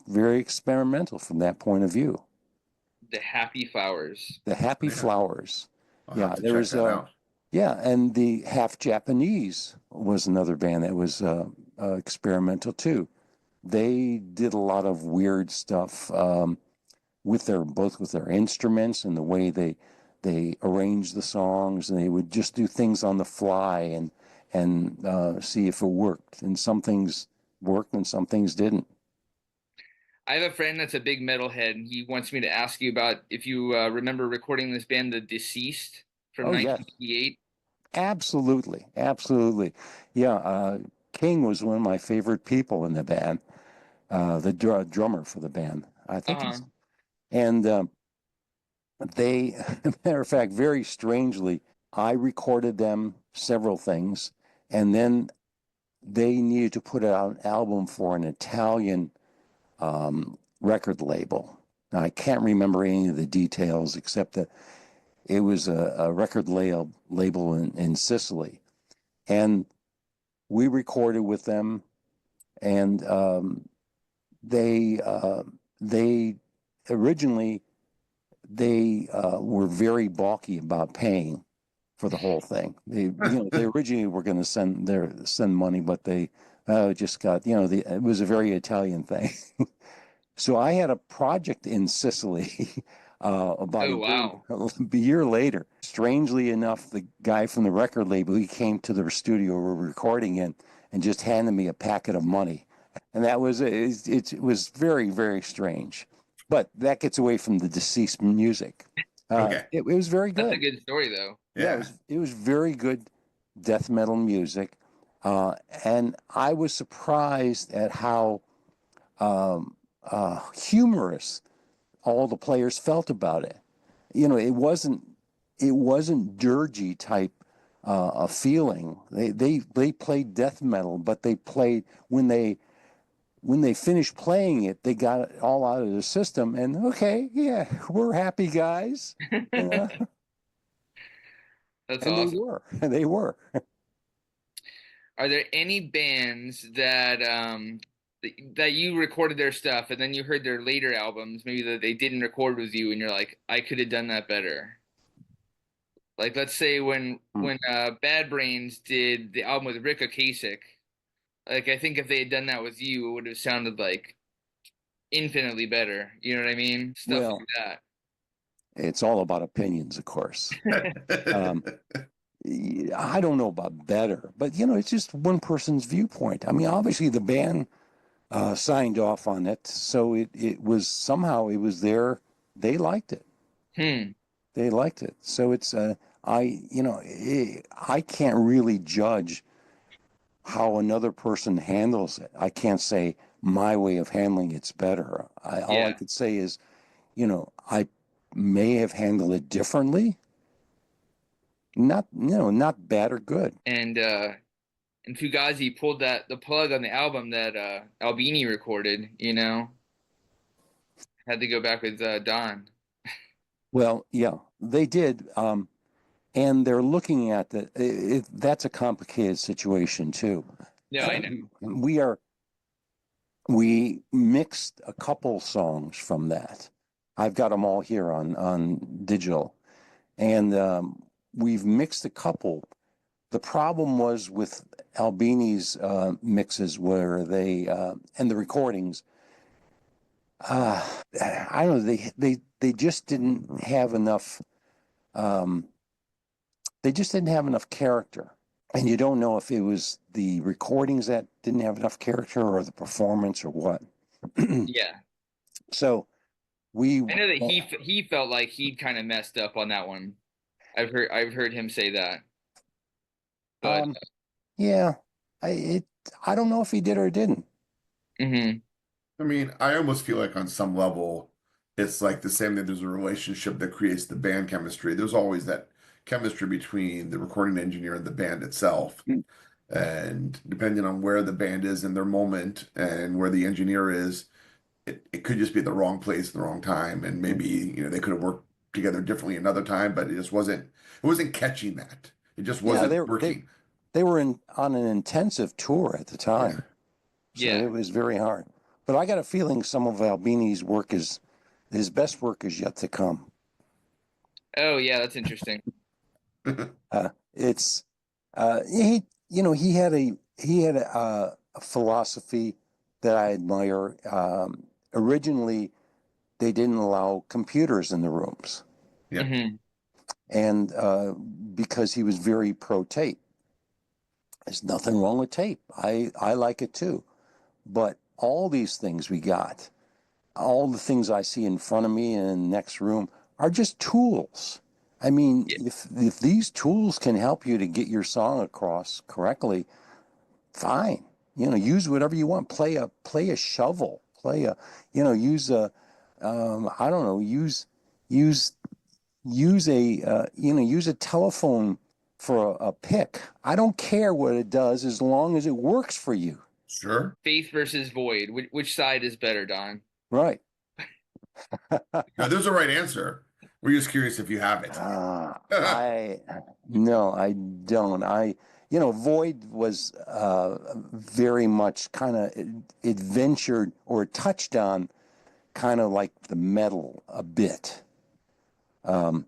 very experimental from that point of view. The Happy Flowers. The Happy Flowers. I'll there was and the Half Japanese was another band that was experimental too. They did a lot of weird stuff with their instruments and the way they arranged the songs, and they would just do things on the fly and see if it worked. And some things worked and some things didn't. I have a friend that's a big metalhead, and he wants me to ask you about if you remember recording this band, The Deceased, from 1988. Absolutely. Yeah, King was one of my favorite people in the band, the drummer for the band, I think. And they, matter of fact, very strangely, I recorded them several things, and then they needed to put out an album for an Italian record label. Now, I can't remember any of the details except that it was a record label in Sicily. And we recorded with them, and they originally were very balky about paying for the whole thing. They originally were going to send money, but they just got, it was a very Italian thing. So I had a project in Sicily about a year later. Strangely enough, the guy from the record label, he came to the studio we were recording in and just handed me a packet of money. And that was, it was very, very strange. But that gets away from the Deceased music. It was very good. That's a good story, though. Yeah. It was very good death metal music. And I was surprised at how humorous all the players felt about it. It wasn't dirgy type feeling. They played death metal, but they played when they finished playing it, they got it all out of the system, and we're happy guys. That's and awesome. They were. Are there any bands that that you recorded their stuff and then you heard their later albums, maybe that they didn't record with you, and you're like, I could have done that better? Like, let's say when Bad Brains did the album with Rick Ocasek, like I think if they had done that with you, it would have sounded like infinitely better. You know what I mean? Stuff Well, like it's all about opinions, of course. Hmm. I don't know about better, but it's just one person's viewpoint. I mean, obviously the band signed off on it, so it was somehow it was there. They liked it. that. They liked it. So it's I can't really judge how another person handles it. I can't say my way of handling it's better. All I Yeah. could say is, I may have handled it differently. Not bad or good. And Fugazi pulled the plug on the album that Albini recorded, had to go back with Don. Well, yeah, they did. And they're looking at that's a complicated situation too. Yeah, I know. We mixed a couple songs from that. I've got them all here on digital, and we've mixed a couple. The problem was with Albini's mixes where they and the recordings. I don't know. They just didn't have enough. They just didn't have enough character, and you don't know if it was the recordings that didn't have enough character or the performance or what. Yeah. So I know that he felt like he'd kind of messed up on that one. I've heard him say that. But yeah, I don't know if he did or didn't. mhm. I mean, I almost feel like on some level, it's like the same thing. There's a relationship that creates the band chemistry. There's always that chemistry between the recording engineer and the band itself. And depending on where the band is in their moment and where the engineer is, it could just be the wrong place at the wrong time. And maybe, they could have worked together differently another time, but it wasn't catching that. It just Yeah, wasn't working. they were on an intensive tour at the Yeah. time, so Yeah. it was very hard. But I got a feeling some of Albini's work his best work is yet to come. Oh yeah, that's interesting. It's he had a philosophy that I admire. Originally, they didn't allow computers in the rooms, Yeah. Hmm. and because he was very pro tape. There's nothing wrong with tape. I like it too, but all these things we got, all the things I see in front of me and in the next room are just tools. I mean, Yeah. if these tools can help you to get your song across correctly, fine. Use whatever you want. Play a shovel. Use a I don't know. Use use a telephone for a pick. I don't care what it does as long as it works for you. Sure. Faith versus void. Which side is better, Don? Right. No, there's a right answer. We're just curious if you have it. No, I don't. Void was very much kind of it ventured or touched on kind of like the metal a bit. And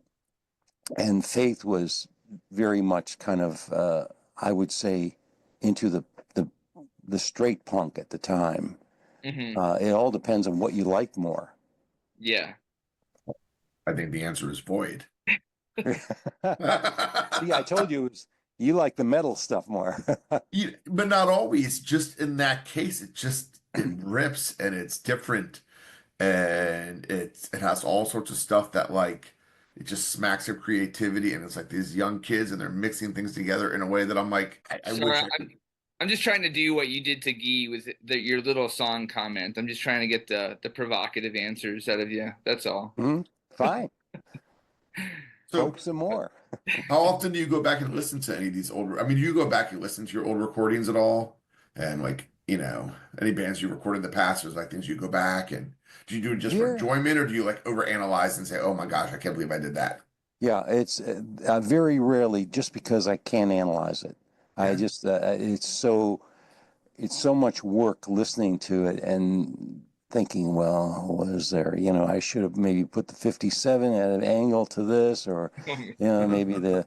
Faith was very much kind of I would say into the straight punk at the time. Hmm. It all depends on what you like more. Yeah. I think the answer is void. See, I told you you like the metal stuff more. But not always. Just in that case, it rips and it's different and it has all sorts of stuff that like it just smacks of creativity and it's like these young kids and they're mixing things together in a way that I'm like, I Sorry, wish I could. I'm just trying to do what you did to Guy with your little song comment. I'm just trying to get the provocative answers out of you. That's all. Fine. So Hope some more. how often do you go back and listen to any of these old? I mean, do you go back and listen to your old recordings at all? And like, any bands you recorded in the past, there's like things you go back and do you do it just for Yeah. enjoyment or do you like overanalyze and say, oh my gosh, I can't believe I did that? Yeah, it's very rarely just because I can't analyze it. I Yeah. just it's so much work listening to it, and thinking, well, what is there? I should have maybe put the 57 at an angle to this, or, maybe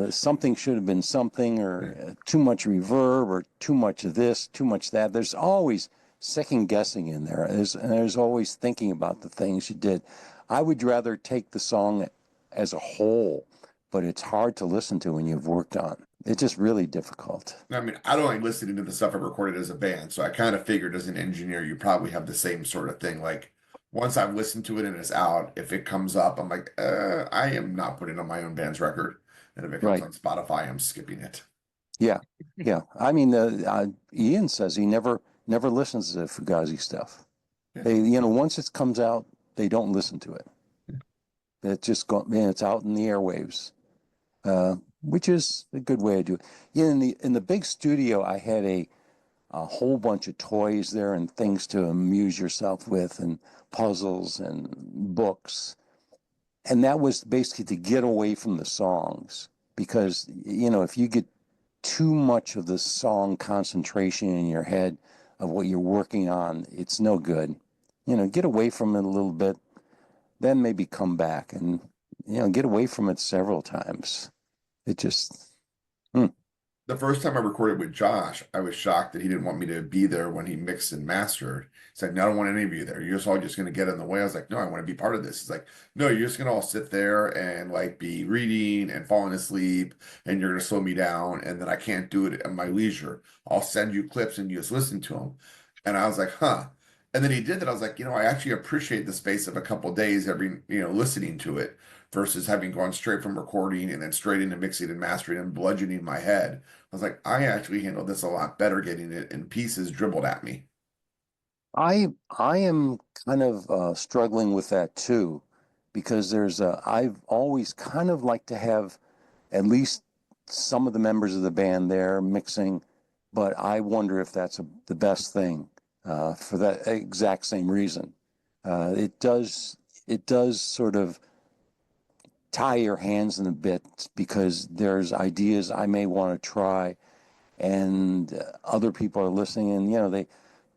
something should have been something, or too much reverb, or too much of this, too much that. There's always second guessing in there. There's always thinking about the things you did. I would rather take the song as a whole, but it's hard to listen to when you've worked on. It's just really difficult. I mean, I don't like listening to the stuff I recorded as a band, so I kind of figured as an engineer, you probably have the same sort of thing. Like once I've listened to it and it's out, if it comes up, I'm like, I am not putting it on my own band's record. And if it comes Right. on Spotify, I'm skipping it. Yeah. I mean, Ian says he never listens to the Fugazi stuff. Yeah. They, once it comes out, they don't listen to it. It's just it's out in the airwaves, which is a good way to do it. In the big studio, I had a whole bunch of toys there and things to amuse yourself with, and puzzles and books, and that was basically to get away from the songs, because if you get too much of the song concentration in your head of what you're working on, it's no good. Get away from it a little bit, then maybe come back and, get away from it several times. It just, The first time I recorded with Josh, I was shocked that he didn't want me to be there when he mixed and mastered. He's like, no, I don't want any of you there. You're just all just going to get in the way. I was like, no, I want to be part of this. He's like, no, you're just going to all sit there and like be reading and falling asleep, and you're going to slow me down. And then I can't do it at my leisure. I'll send you clips and you just listen to them. And I was like, huh. And then he did that. I was like, I actually appreciate the space of a couple of days every, listening to it versus having gone straight from recording and then straight into mixing and mastering and bludgeoning my head. I was like, I actually handled this a lot better getting it in pieces dribbled at me. I am kind of struggling with that too, because I've always kind of liked to have at least some of the members of the band there mixing, but I wonder if that's the best thing for that exact same reason. It does sort of tie your hands in a bit, because there's ideas I may want to try, and other people are listening, and they,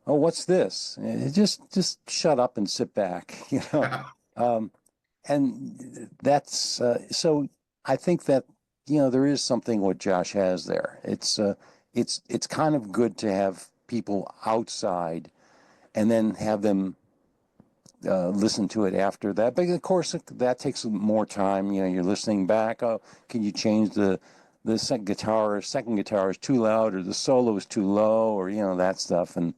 oh, what's this? Just shut up and sit back, and that's so. I think that there is something what Josh has there. It's kind of good to have people outside, and then have them listen to it after that. But of course, that takes more time. You're listening back. Oh, can you change the second guitar is too loud, or the solo is too low, or that stuff, and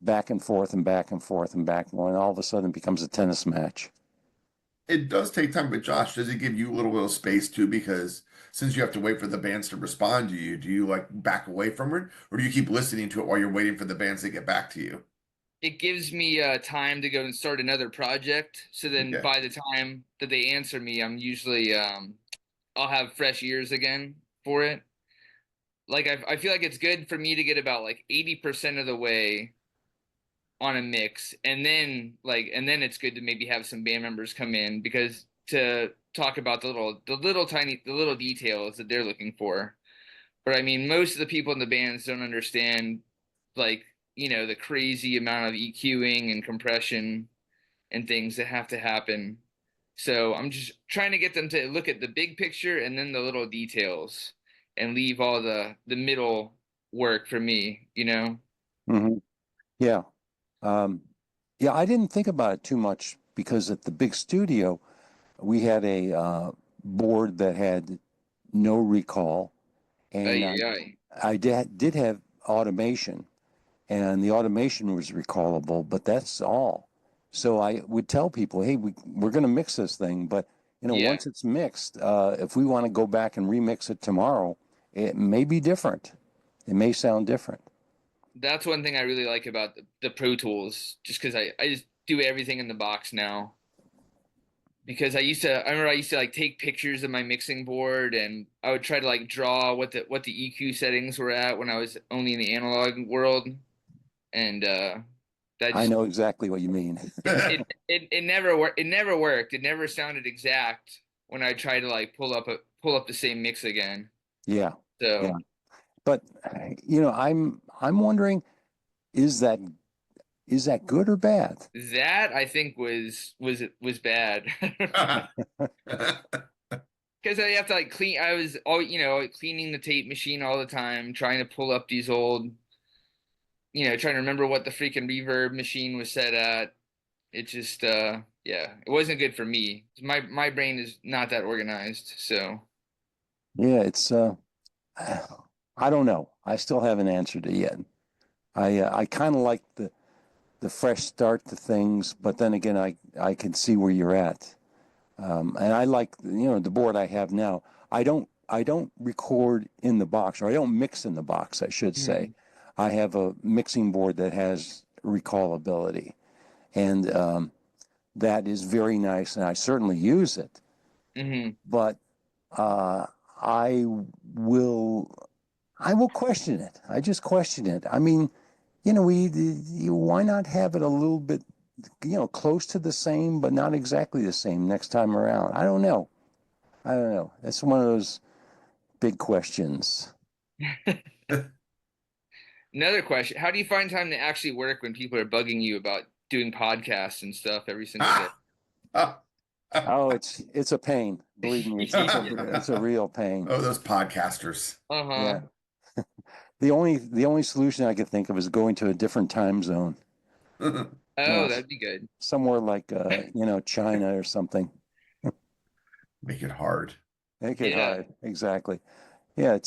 back and forth and back and forth and back, and all of a sudden it becomes a tennis match. It does take time, but Josh, does it give you a little bit of space too? Because since you have to wait for the bands to respond to you, do you like back away from it, or do you keep listening to it while you're waiting for the bands to get back to you? It gives me time to go and start another project. So then Okay. by the time that they answer me, I'm usually I'll have fresh ears again for it. Like I feel like it's good for me to get about like 80% of the way on a mix, and then it's good to maybe have some band members come in, because to talk about the little details that they're looking for. But I mean, most of the people in the bands don't understand, like, the crazy amount of EQing and compression and things that have to happen. So I'm just trying to get them to look at the big picture and then the little details, and leave all the middle work for me. Mm-hmm. Yeah. Yeah, I didn't think about it too much, because at the big studio, we had a board that had no recall, and Ay, ay. I did have automation, and the automation was recallable, but that's all. So I would tell people, hey, we're going to mix this thing, but Yeah, once it's mixed, if we want to go back and remix it tomorrow, it may be different. It may sound different. that's one thing I really like about the Pro Tools, just because I just do everything in the box now. Because I remember I used to like take pictures of my mixing board, and I would try to like draw what the EQ settings were at when I was only in the analog world, and that I just know exactly what you mean. it never worked. It never worked. It never sounded exact when I tried to like pull up the same mix again. Yeah, So yeah. But I'm wondering, is that Is that good or bad? That I think was bad. Because I have to like clean. I was all cleaning the tape machine all the time, trying to pull up these old, trying to remember what the freaking reverb machine was set at. It just yeah, it wasn't good for me. My brain is not that organized, so Yeah, it's I don't know. I still haven't answered it yet. I kind of like the fresh start to things, but then again, I can see where you're at. And I like the board I have now. I don't record in the box, or I don't mix in the box, I should say. I have a mixing board that has recallability, and that is very nice, and I certainly use it. But I will question it. I just question it. I mean, why not have it a little bit, close to the same, but not exactly the same next time around? I don't know. That's one of those big questions. Another question: how do you find time to actually work when people are bugging you about doing podcasts and stuff every single day? Oh, it's a pain. Believe me, it's a real pain. Oh, those podcasters. Yeah. The only solution I can think of is going to a different time zone. Oh, that'd be good. Somewhere like China or something. Make it hard. Make it hard. Exactly. Yeah,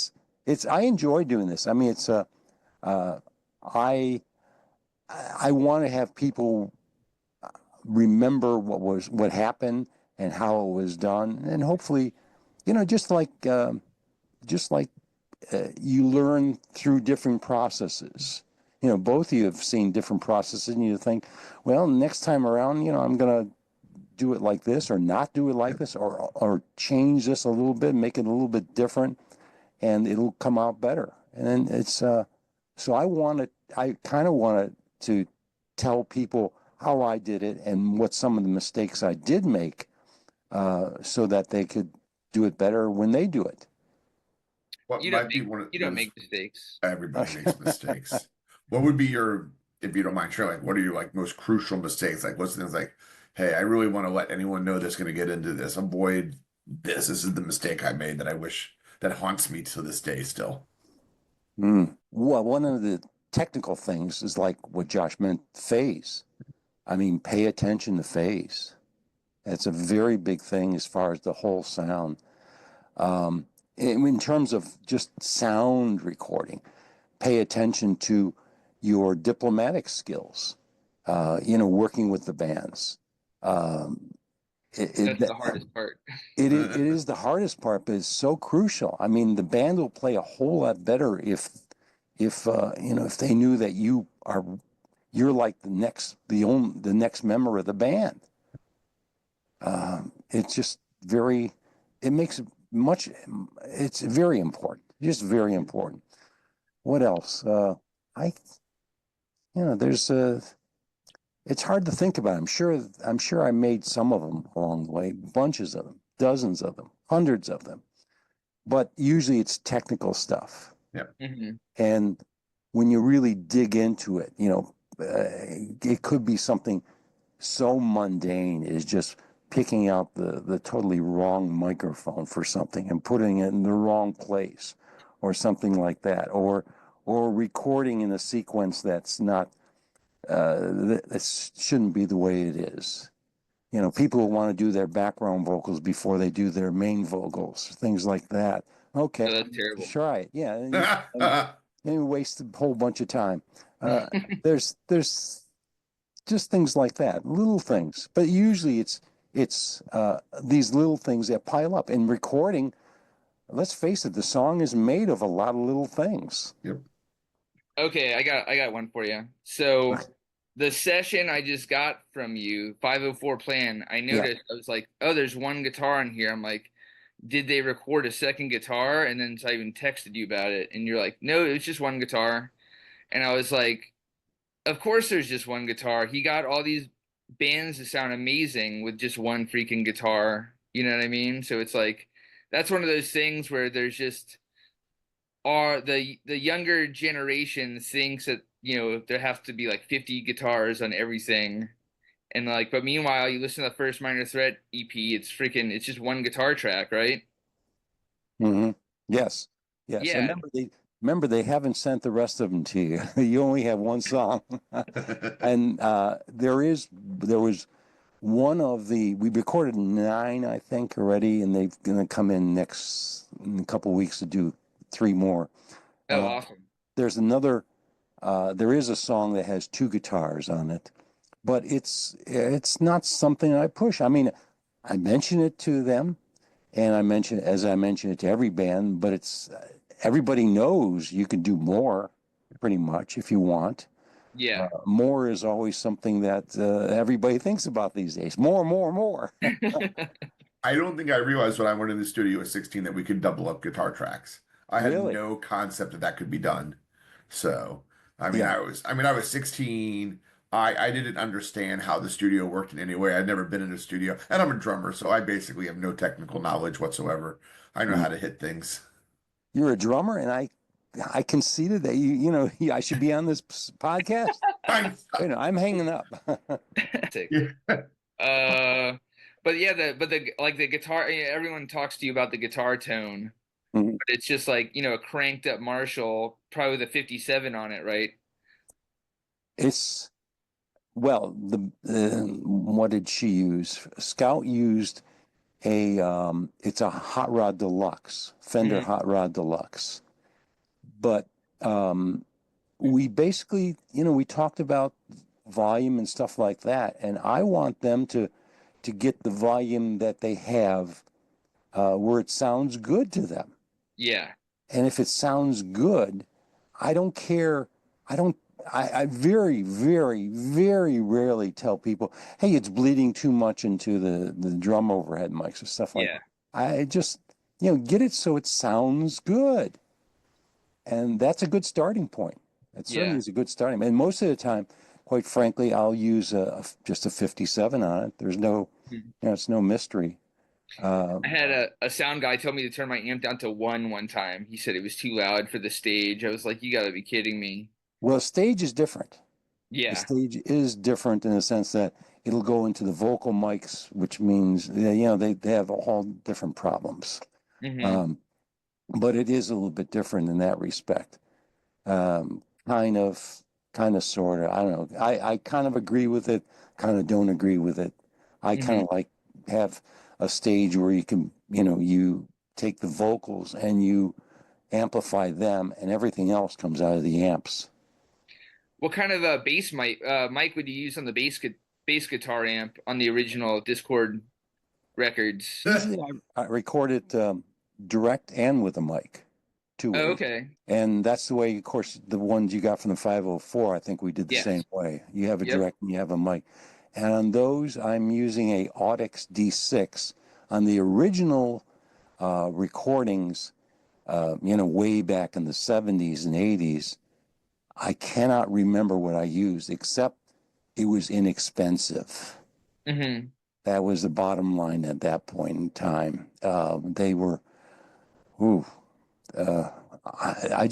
it's I enjoy doing this. I mean, it's I want to have people remember what happened and how it was done, and hopefully, just like you learn through different processes. Both of you have seen different processes, and you think, well, next time around, I'm gonna do it like this, or not do it like this, or change this a little bit, make it a little bit different, and it'll come out better. And it's so I kind of wanted to tell people how I did it and what some of the mistakes I did make, so that they could do it better when they do it. What might be one of you don't make mistakes. Everybody makes mistakes. What would be your, if you don't mind sharing, like, what are your like most crucial mistakes? Like, what's the things like, hey, I really want to let anyone know that's going to get into this. Avoid this. This is the mistake I made that I wish that haunts me to this day still. Well, one of the technical things is like what Josh meant, phase. I mean, pay attention to phase. That's a very big thing as far as the whole sound. In terms of just sound recording, pay attention to your diplomatic skills, working with the bands. That's the hardest part. It is the hardest part, but it's so crucial. I mean, the band will play a whole lot better if they knew that you're like the next member of the band. It's just it's very important, just very important. What else? It's hard to think about. I'm sure I made some of them along the way, bunches of them, dozens of them, hundreds of them, but usually it's technical stuff. Yeah. And when you really dig into it, it could be something so mundane as just picking out the totally wrong microphone for something and putting it in the wrong place, or something like that, or recording in a sequence that's not that shouldn't be the way it is. People will want to do their background vocals before they do their main vocals, things like that. Okay, oh, that's terrible. Try it. Yeah, and you waste a whole bunch of time. There's just things like that, little things. But usually it's these little things that pile up. In recording, let's face it, the song is made of a lot of little things. Yep. Okay, I got one for you. So the session I just got from you, 504 plan, I noticed, I was like, oh, there's one guitar in here. I'm like, did they record a second guitar? And then so I even texted you about it, and you're like, no, it was just one guitar. And I was like, of course there's just one guitar. He got all these bands to sound amazing with just one freaking guitar. You know what I mean? So it's like, that's one of those things where there's just the younger generation thinks that there has to be like 50 guitars on everything. And like, but meanwhile, you listen to the first Minor Threat EP, it's just one guitar track, right? Mm-hmm. Yes. Yes. And Yeah. remember they haven't sent the rest of them to you. You only have one song. And there was one of we recorded 9, I think, already, and they're going to come in in a couple of weeks to do 3 more. Oh, awesome. There's another, there is a song that has 2 guitars on it, but it's not something I push. I mean, I mention it to them, and I mention it to every band, but it's everybody knows you can do more, pretty much, if you want. Yeah. More is always something that everybody thinks about these days. More, more, more. I don't think I realized when I went in the studio at 16 that we could double up guitar tracks. I had Really? no concept that could be done. So, Yeah. I was 16. I didn't understand how the studio worked in any way. I'd never been in a studio, and I'm a drummer, so I basically have no technical knowledge whatsoever. I know how to hit things. You're a drummer, and I conceded that I should be on this podcast. I'm hanging up. Yeah. But yeah, the guitar. Everyone talks to you about the guitar tone, Mhm. but it's just like a cranked up Marshall, probably with a 57 on it, right? It's well, what did she use? Scout used it's a Hot Rod Deluxe, Fender Mhm. Hot Rod Deluxe, but we basically, we talked about volume and stuff like that, and I want them to get the volume that they have where it sounds good to them. Yeah. And if it sounds good, I don't care. I don't. I very, very, very rarely tell people, "Hey, it's bleeding too much into the drum overhead mics," or stuff like Yeah. that. I just, get it so it sounds good, and that's a good starting point. It certainly Yeah. is a good starting. And most of the time, quite frankly, I'll use just a 57 on it. There's no, Mhm. it's no mystery. I had a sound guy tell me to turn my amp down to one time. He said it was too loud for the stage. I was like, you got to be kidding me. Well, stage is different. The Yeah. stage is different in the sense that it'll go into the vocal mics, which means they have all different problems. Hmm. Um, but it is a little bit different in that respect. Kind of, sort of. I don't know. I kind of agree with it. Kind of don't agree with it. I kind Hmm. of like have a stage where you can, you take the vocals and you amplify them, and everything else comes out of the amps. What kind of a bass mic would you use on the bass guitar amp on the original Dischord records? Usually I record it direct and with a mic, 2 Oh, ways. okay. And that's the way, of course, the ones you got from the 504, I think we did the same Yes. way. You have a Yep. direct and you have a mic. And on those, I'm using a Audix D6. On the original recordings, way back in the 70s and 80s, I cannot remember what I used, except it was inexpensive. Hmm. That was the bottom line at that point in time. They were, ooh, uh, I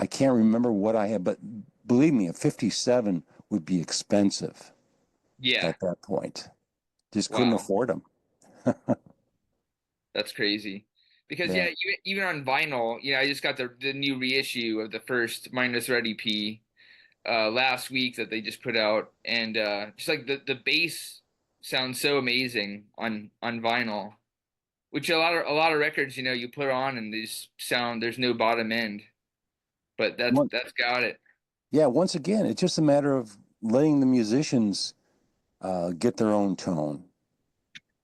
can't remember what I had, but believe me, a 57 would be expensive Yeah. at that point. Just couldn't Wow. afford them. That's crazy. Because Yeah. yeah, even on vinyl, I just got the new reissue of the first Minor Threat EP last week that they just put out, and just like the bass sounds so amazing on vinyl, which a lot of records, you put on and they just sound there's no bottom end, but that's One, that's got it. yeah. Once again, it's just a matter of letting the musicians get their own tone.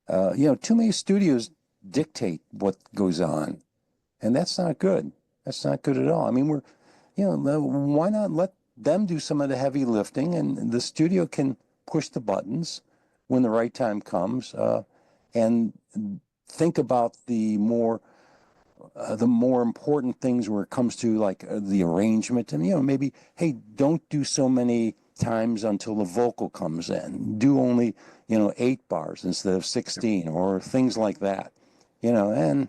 Too many studios dictate what goes on, and that's not good. That's not good at all. I mean, why not let them do some of the heavy lifting, and the studio can push the buttons when the right time comes, and think about the more important things where it comes to like the arrangement, and maybe, hey, don't do so many times until the vocal comes in. Do only 8 bars instead of 16, or things like that. And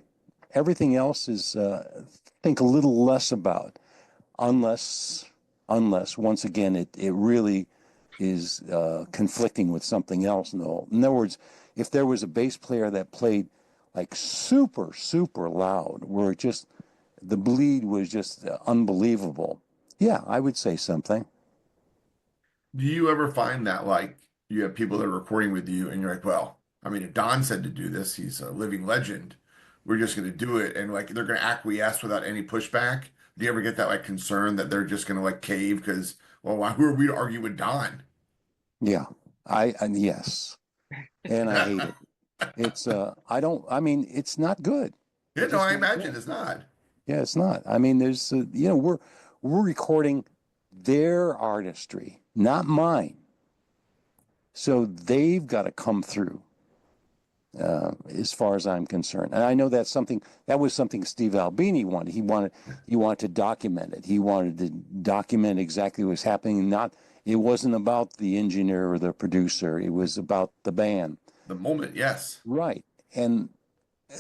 everything else is think a little less about, unless unless once again it really is conflicting with something else. No, in other words, if there was a bass player that played like super super loud, where it just the bleed was just unbelievable, yeah, I would say something. Do you ever find that like you have people that are recording with you and you're like, well, I mean, if Don said to do this, he's a living legend. We're just going to do it. And like they're going to acquiesce without any pushback. Do you ever get that like concern that they're just going to like cave because, well, who are we to argue with Don? Yeah, and yes, and I hate it. It's I don't. I mean, it's not good. Yeah, It's no, just I not imagine good. it's not. Yeah, it's not. I mean, there's we're recording their artistry, not mine. So they've got to come through, as far as I'm concerned. And I know that was something Steve Albini wanted. He wanted to document it. He wanted to document exactly what was happening. It wasn't about the engineer or the producer. It was about the band. The moment, yes. Right. And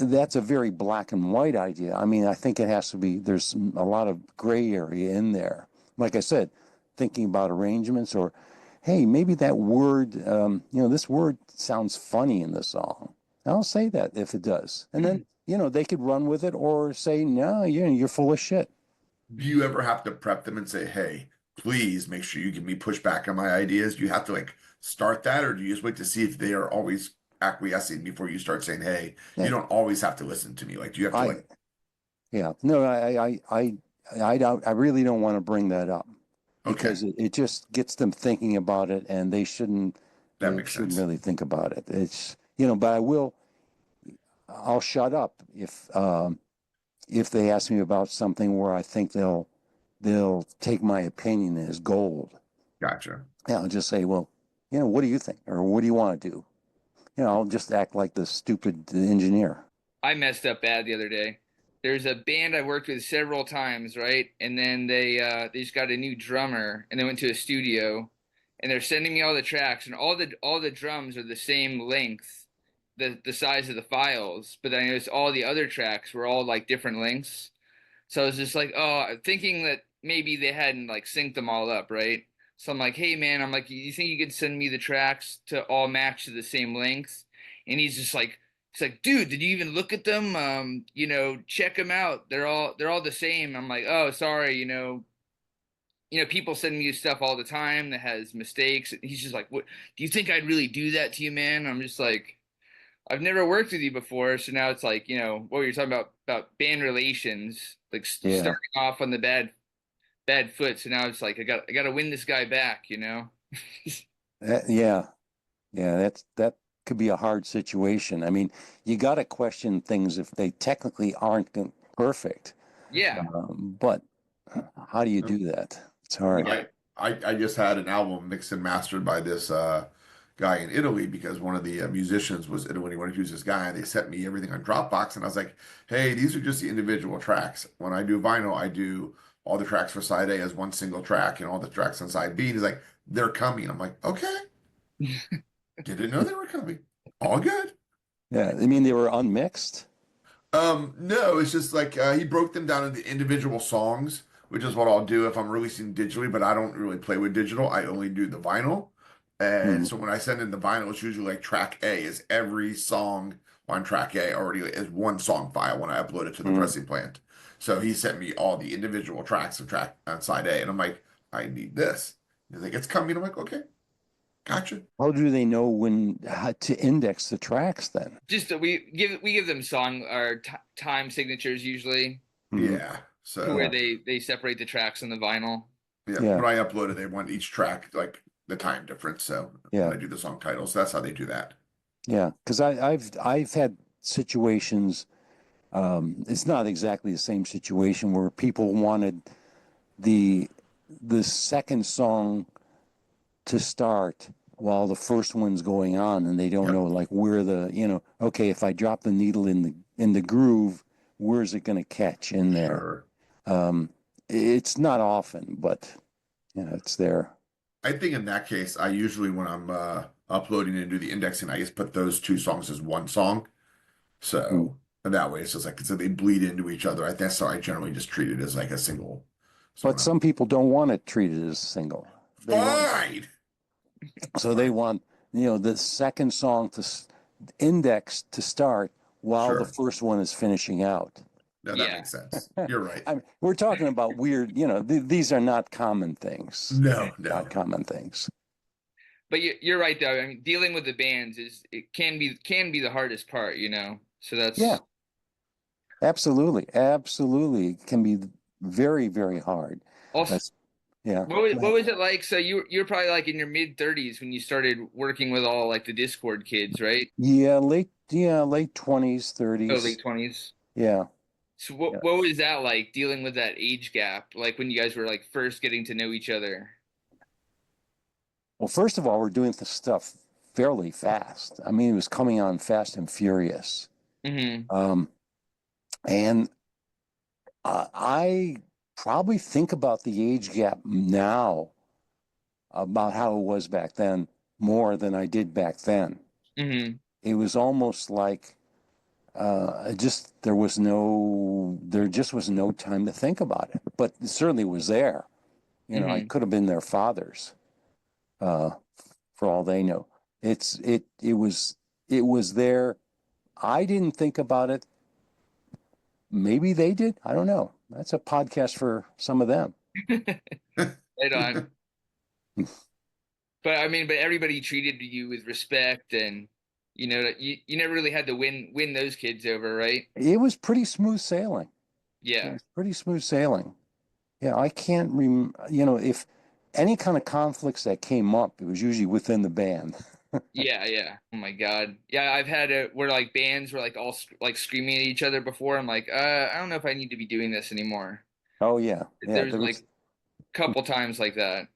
that's a very black and white idea. I mean, I think it has to be, there's a lot of gray area in there. Like I said, thinking about arrangements or, hey, maybe that word, this word sounds funny in the song. I'll say that if it does. And then, they could run with it or say, no, you're full of shit. Do you ever have to prep them and say, hey, please make sure you give me pushback on my ideas? Do you have to like start that, or do you just wait to see if they are always acquiescing before you start saying, hey, you Yeah. don't always have to listen to me? Like, do you have to like, Yeah, no, I really don't want to bring that up because okay, it just gets them thinking about it, and they that makes shouldn't sense. really think about it. It's but I'll shut up if they ask me about something where I think they'll take my opinion as gold. Gotcha. Yeah, I'll just say, well, what do you think, or what do you want to do? I'll just act like the stupid engineer. I messed up bad the other day. There's a band I worked with several times, right? And then they just got a new drummer, and they went to a studio, and they're sending me all the tracks, and all the drums are the same length, the size of the files. But I noticed all the other tracks were all like different lengths. So I was just like, oh, thinking that maybe they hadn't like synced them all up, right? So I'm like, hey man, I'm like, you think you could send me the tracks to all match to the same length? And he's like, dude, did you even look at them? Check them out. They're all the same. I'm like, oh, sorry, people send me stuff all the time that has mistakes. He's just like, what? Do you think I'd really do that to you, man? I'm just like, I've never worked with you before, so now it's like, what you're talking about band relations, like Yeah, starting off on the bad foot. So now it's like I got to win this guy back. yeah. Yeah, that could be a hard situation. I mean, you got to question things if they technically aren't perfect. Yeah. But how do you do that? It's hard. Yeah. I just had an album mixed and mastered by this guy in Italy because one of the musicians was Italy. He wanted to use this guy, and they sent me everything on Dropbox, and I was like, hey, these are just the individual tracks. When I do vinyl, I do all the tracks for side A as one single track, and all the tracks on side B. And he's like, they're coming. I'm like, okay, didn't know they were coming. All good. Yeah, I mean they were unmixed. No, it's just like he broke them down into individual songs, which is what I'll do if I'm releasing digitally, but I don't really play with digital. I only do the vinyl. And Hmm. so when I send in the vinyl, it's usually like track A is every song on track A already is one song file when I upload it to the Hmm. pressing plant. So he sent me all the individual tracks of track on side A, and I'm like, I need this. He's like, it's coming. I'm like, okay, gotcha. How do they know how to index the tracks then? Just we give them song or time signatures usually Hmm. Yeah. to where So they separate the tracks on the vinyl. yeah, Yeah, when I upload it, they want each track like the time difference. So when yeah, I do the song titles, that's how they do that. yeah. Because I've had situations. It's not exactly the same situation where people wanted the the second song to start while the first one's going on, and they don't know Yep. like where okay, if I drop the needle in the groove, where's it going to catch in there? Sure. It's not often, but it's there. I think in that case, I usually when I'm uploading and do the indexing, I just put those two songs as one song. Mm. So and that way it's just like so they bleed into each other. I think so I generally just treat it as like a single But some people don't want it treated as single. Fine. So they want, the second song to index to start while the first one is finishing out. No, that makes sense. You're right. I mean, we're talking about weird, these are not common things. No. Not common things. But you're right though. I mean, dealing with the bands can be the hardest part, So that's absolutely, it can be very, very hard. Also, yeah. What was it like? So you're probably like in your mid-30s when you started working with all like the Dischord kids, right? Yeah, late 20s, 30s. Oh, late 20s. Yeah. So what was that like dealing with that age gap, like when you guys were like first getting to know each other? Well, first of all, we're doing this stuff fairly fast. I mean, it was coming on fast and furious. Mm-hmm. And I probably think about the age gap now about how it was back then more than I did back then. Mm-hmm. It was almost like there just was no time to think about it, but it certainly was there. I could have been their fathers, for all they know. It was there. I didn't think about it. Maybe they did. I don't know. That's a podcast for some of them. Right on. But I mean, everybody treated you with respect, and you never really had to win those kids over, right? It was pretty smooth sailing. Yeah. It was pretty smooth sailing. Yeah, I can't if any kind of conflicts that came up, it was usually within the band. Yeah. Oh my God. Yeah, I've had it where like bands were like all like screaming at each other before. I'm like, I don't know if I need to be doing this anymore. Oh yeah. There's like a couple times like that.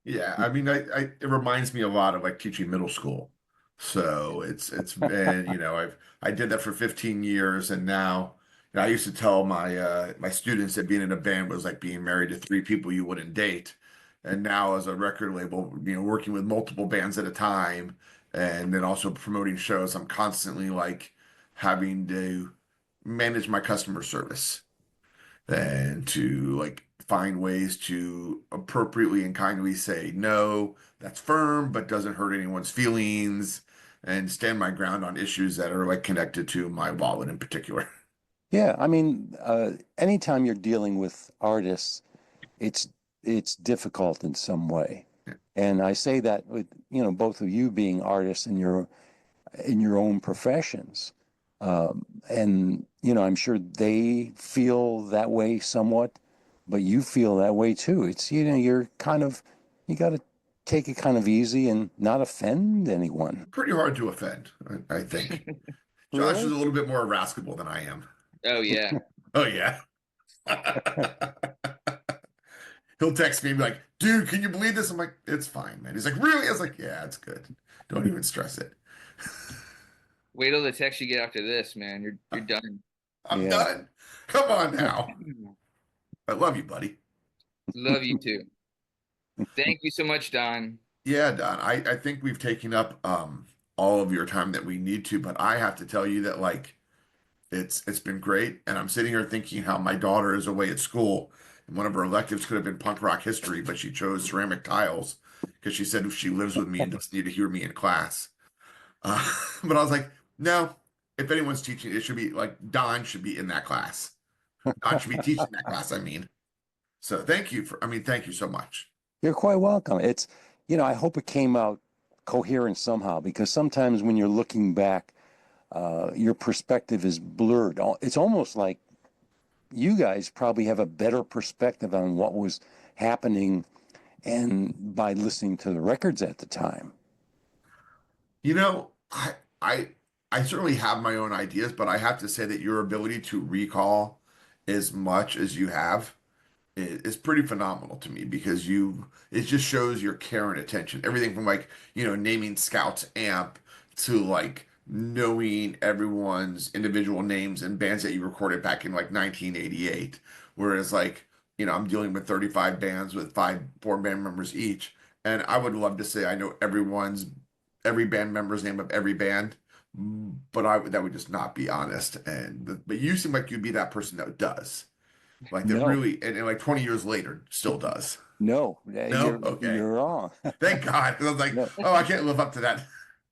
Yeah, I mean, it reminds me a lot of like teaching middle school. So and I did that for 15 years, and now I used to tell my students that being in a band was like being married to three people you wouldn't date. And now as a record label, working with multiple bands at a time, and then also promoting shows, I'm constantly like having to manage my customer service and to like find ways to appropriately and kindly say no, that's firm, but doesn't hurt anyone's feelings, and stand my ground on issues that are like connected to my wallet in particular. Yeah, I mean, anytime you're dealing with artists, it's difficult in some way. And I say that with, both of you being artists in your own professions. And, I'm sure they feel that way somewhat, but you feel that way too. It's, you got to take it kind of easy and not offend anyone. Pretty hard to offend, I think. Josh is a little bit more irascible than I am. Oh, yeah. Oh, yeah. He'll text me and be like, dude, can you believe this? I'm like, it's fine, man. He's like, really? I was like, yeah, it's good. Don't even stress it. Wait till the text you get after this, man. You're done. I'm done. Come on now. I love you, buddy. Love you too. Thank you so much, Don. Yeah, Don. I think we've taken up all of your time that we need to, but I have to tell you that like it's been great. And I'm sitting here thinking how my daughter is away at school, and one of her electives could have been punk rock history, but she chose ceramic tiles because she said she lives with me and doesn't need to hear me in class. But I was like, no, if anyone's teaching, it should be like Don should be in that class. Don should be teaching that class, I mean. So thank you so much. You're quite welcome. It's, I hope it came out coherent somehow, because sometimes when you're looking back, your perspective is blurred. It's almost like you guys probably have a better perspective on what was happening and by listening to the records at the time. I certainly have my own ideas, but I have to say that your ability to recall as much as you have is pretty phenomenal to me, because it just shows your care and attention. Everything from like, naming Scout's amp to like knowing everyone's individual names and bands that you recorded back in like 1988. Whereas like, I'm dealing with 35 bands with four band members each. And I would love to say I know every band member's name of every band, but that would just not be honest. But you seem like you'd be that person that does. Like that No, really, and like 20 years later, still does. no, No? Okay. you're wrong. Thank God. 'Cause I was like, No. oh, I can't live up to that.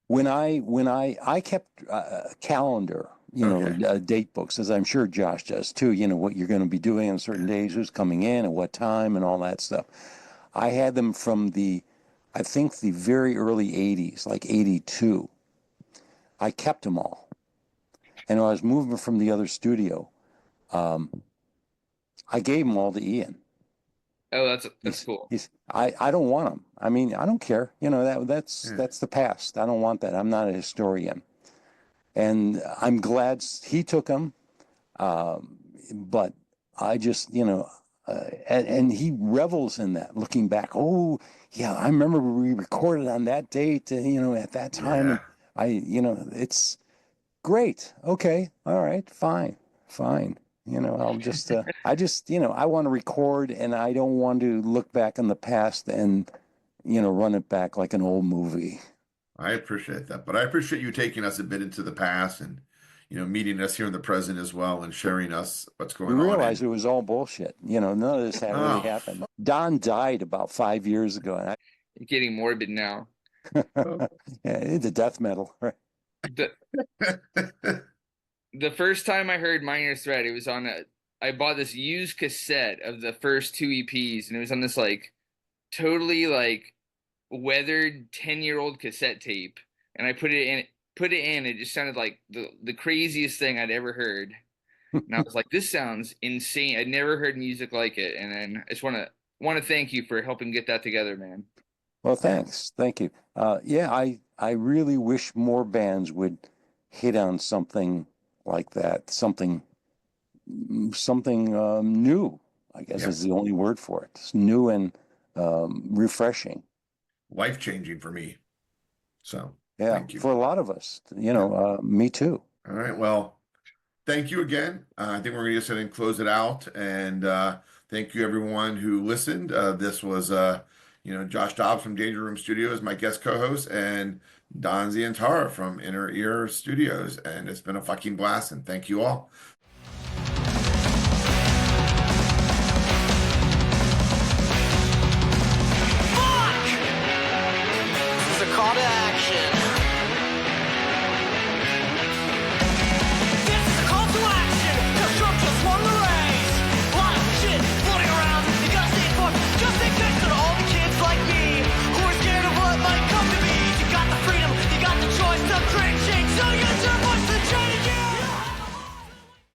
When I kept a calendar, Okay. date books, as I'm sure Josh does too, what you're going to be doing on certain days, who's coming in at what time and all that stuff. I had them from I think the very early 80s, like 82. I kept them all. And when I was moving from the other studio, um, I gave them all to Ian. Oh, that's He's, cool. I don't want them. I mean, I don't care. Yeah. That's the past. I don't want that. I'm not a historian. And I'm glad he took them. But I just, and he revels in that, looking back. Oh, yeah, I remember we recorded on that date, at that time. Yeah. And it's great. Okay. All right. Fine. Fine. I'll just, I want to record and I don't want to look back in the past and, run it back like an old movie. I appreciate that. But I appreciate you taking us a bit into the past and, meeting us here in the present as well and sharing us what's You going on. realize it was all bullshit. None of this had really happened. Don died about 5 years ago. And I'm getting morbid now. yeah, it's a death metal, right? The first time I heard Minor Threat, it was on I bought this used cassette of the first 2 EPs, and it was on this like totally like weathered 10-year-old cassette tape, and I put it in. It just sounded like the craziest thing I'd ever heard, and I was like, this sounds insane. I'd never heard music like it, and then I just want to thank you for helping get that together, man. Well, thanks. Thank you. Yeah, I really wish more bands would hit on something like that, something new, I guess is the only word for it. It's new and refreshing. Life-changing for me. So Yeah, thank you. for a lot of us, me too. All right. Well, thank you again. I think we're going to just go ahead and close it out. And thank you everyone who listened. This was Josh Dobbs from Danger Room Studios, my guest co-host, and Don Zientara from Inner Ear Studios. And it's been a fucking blast. And thank you all.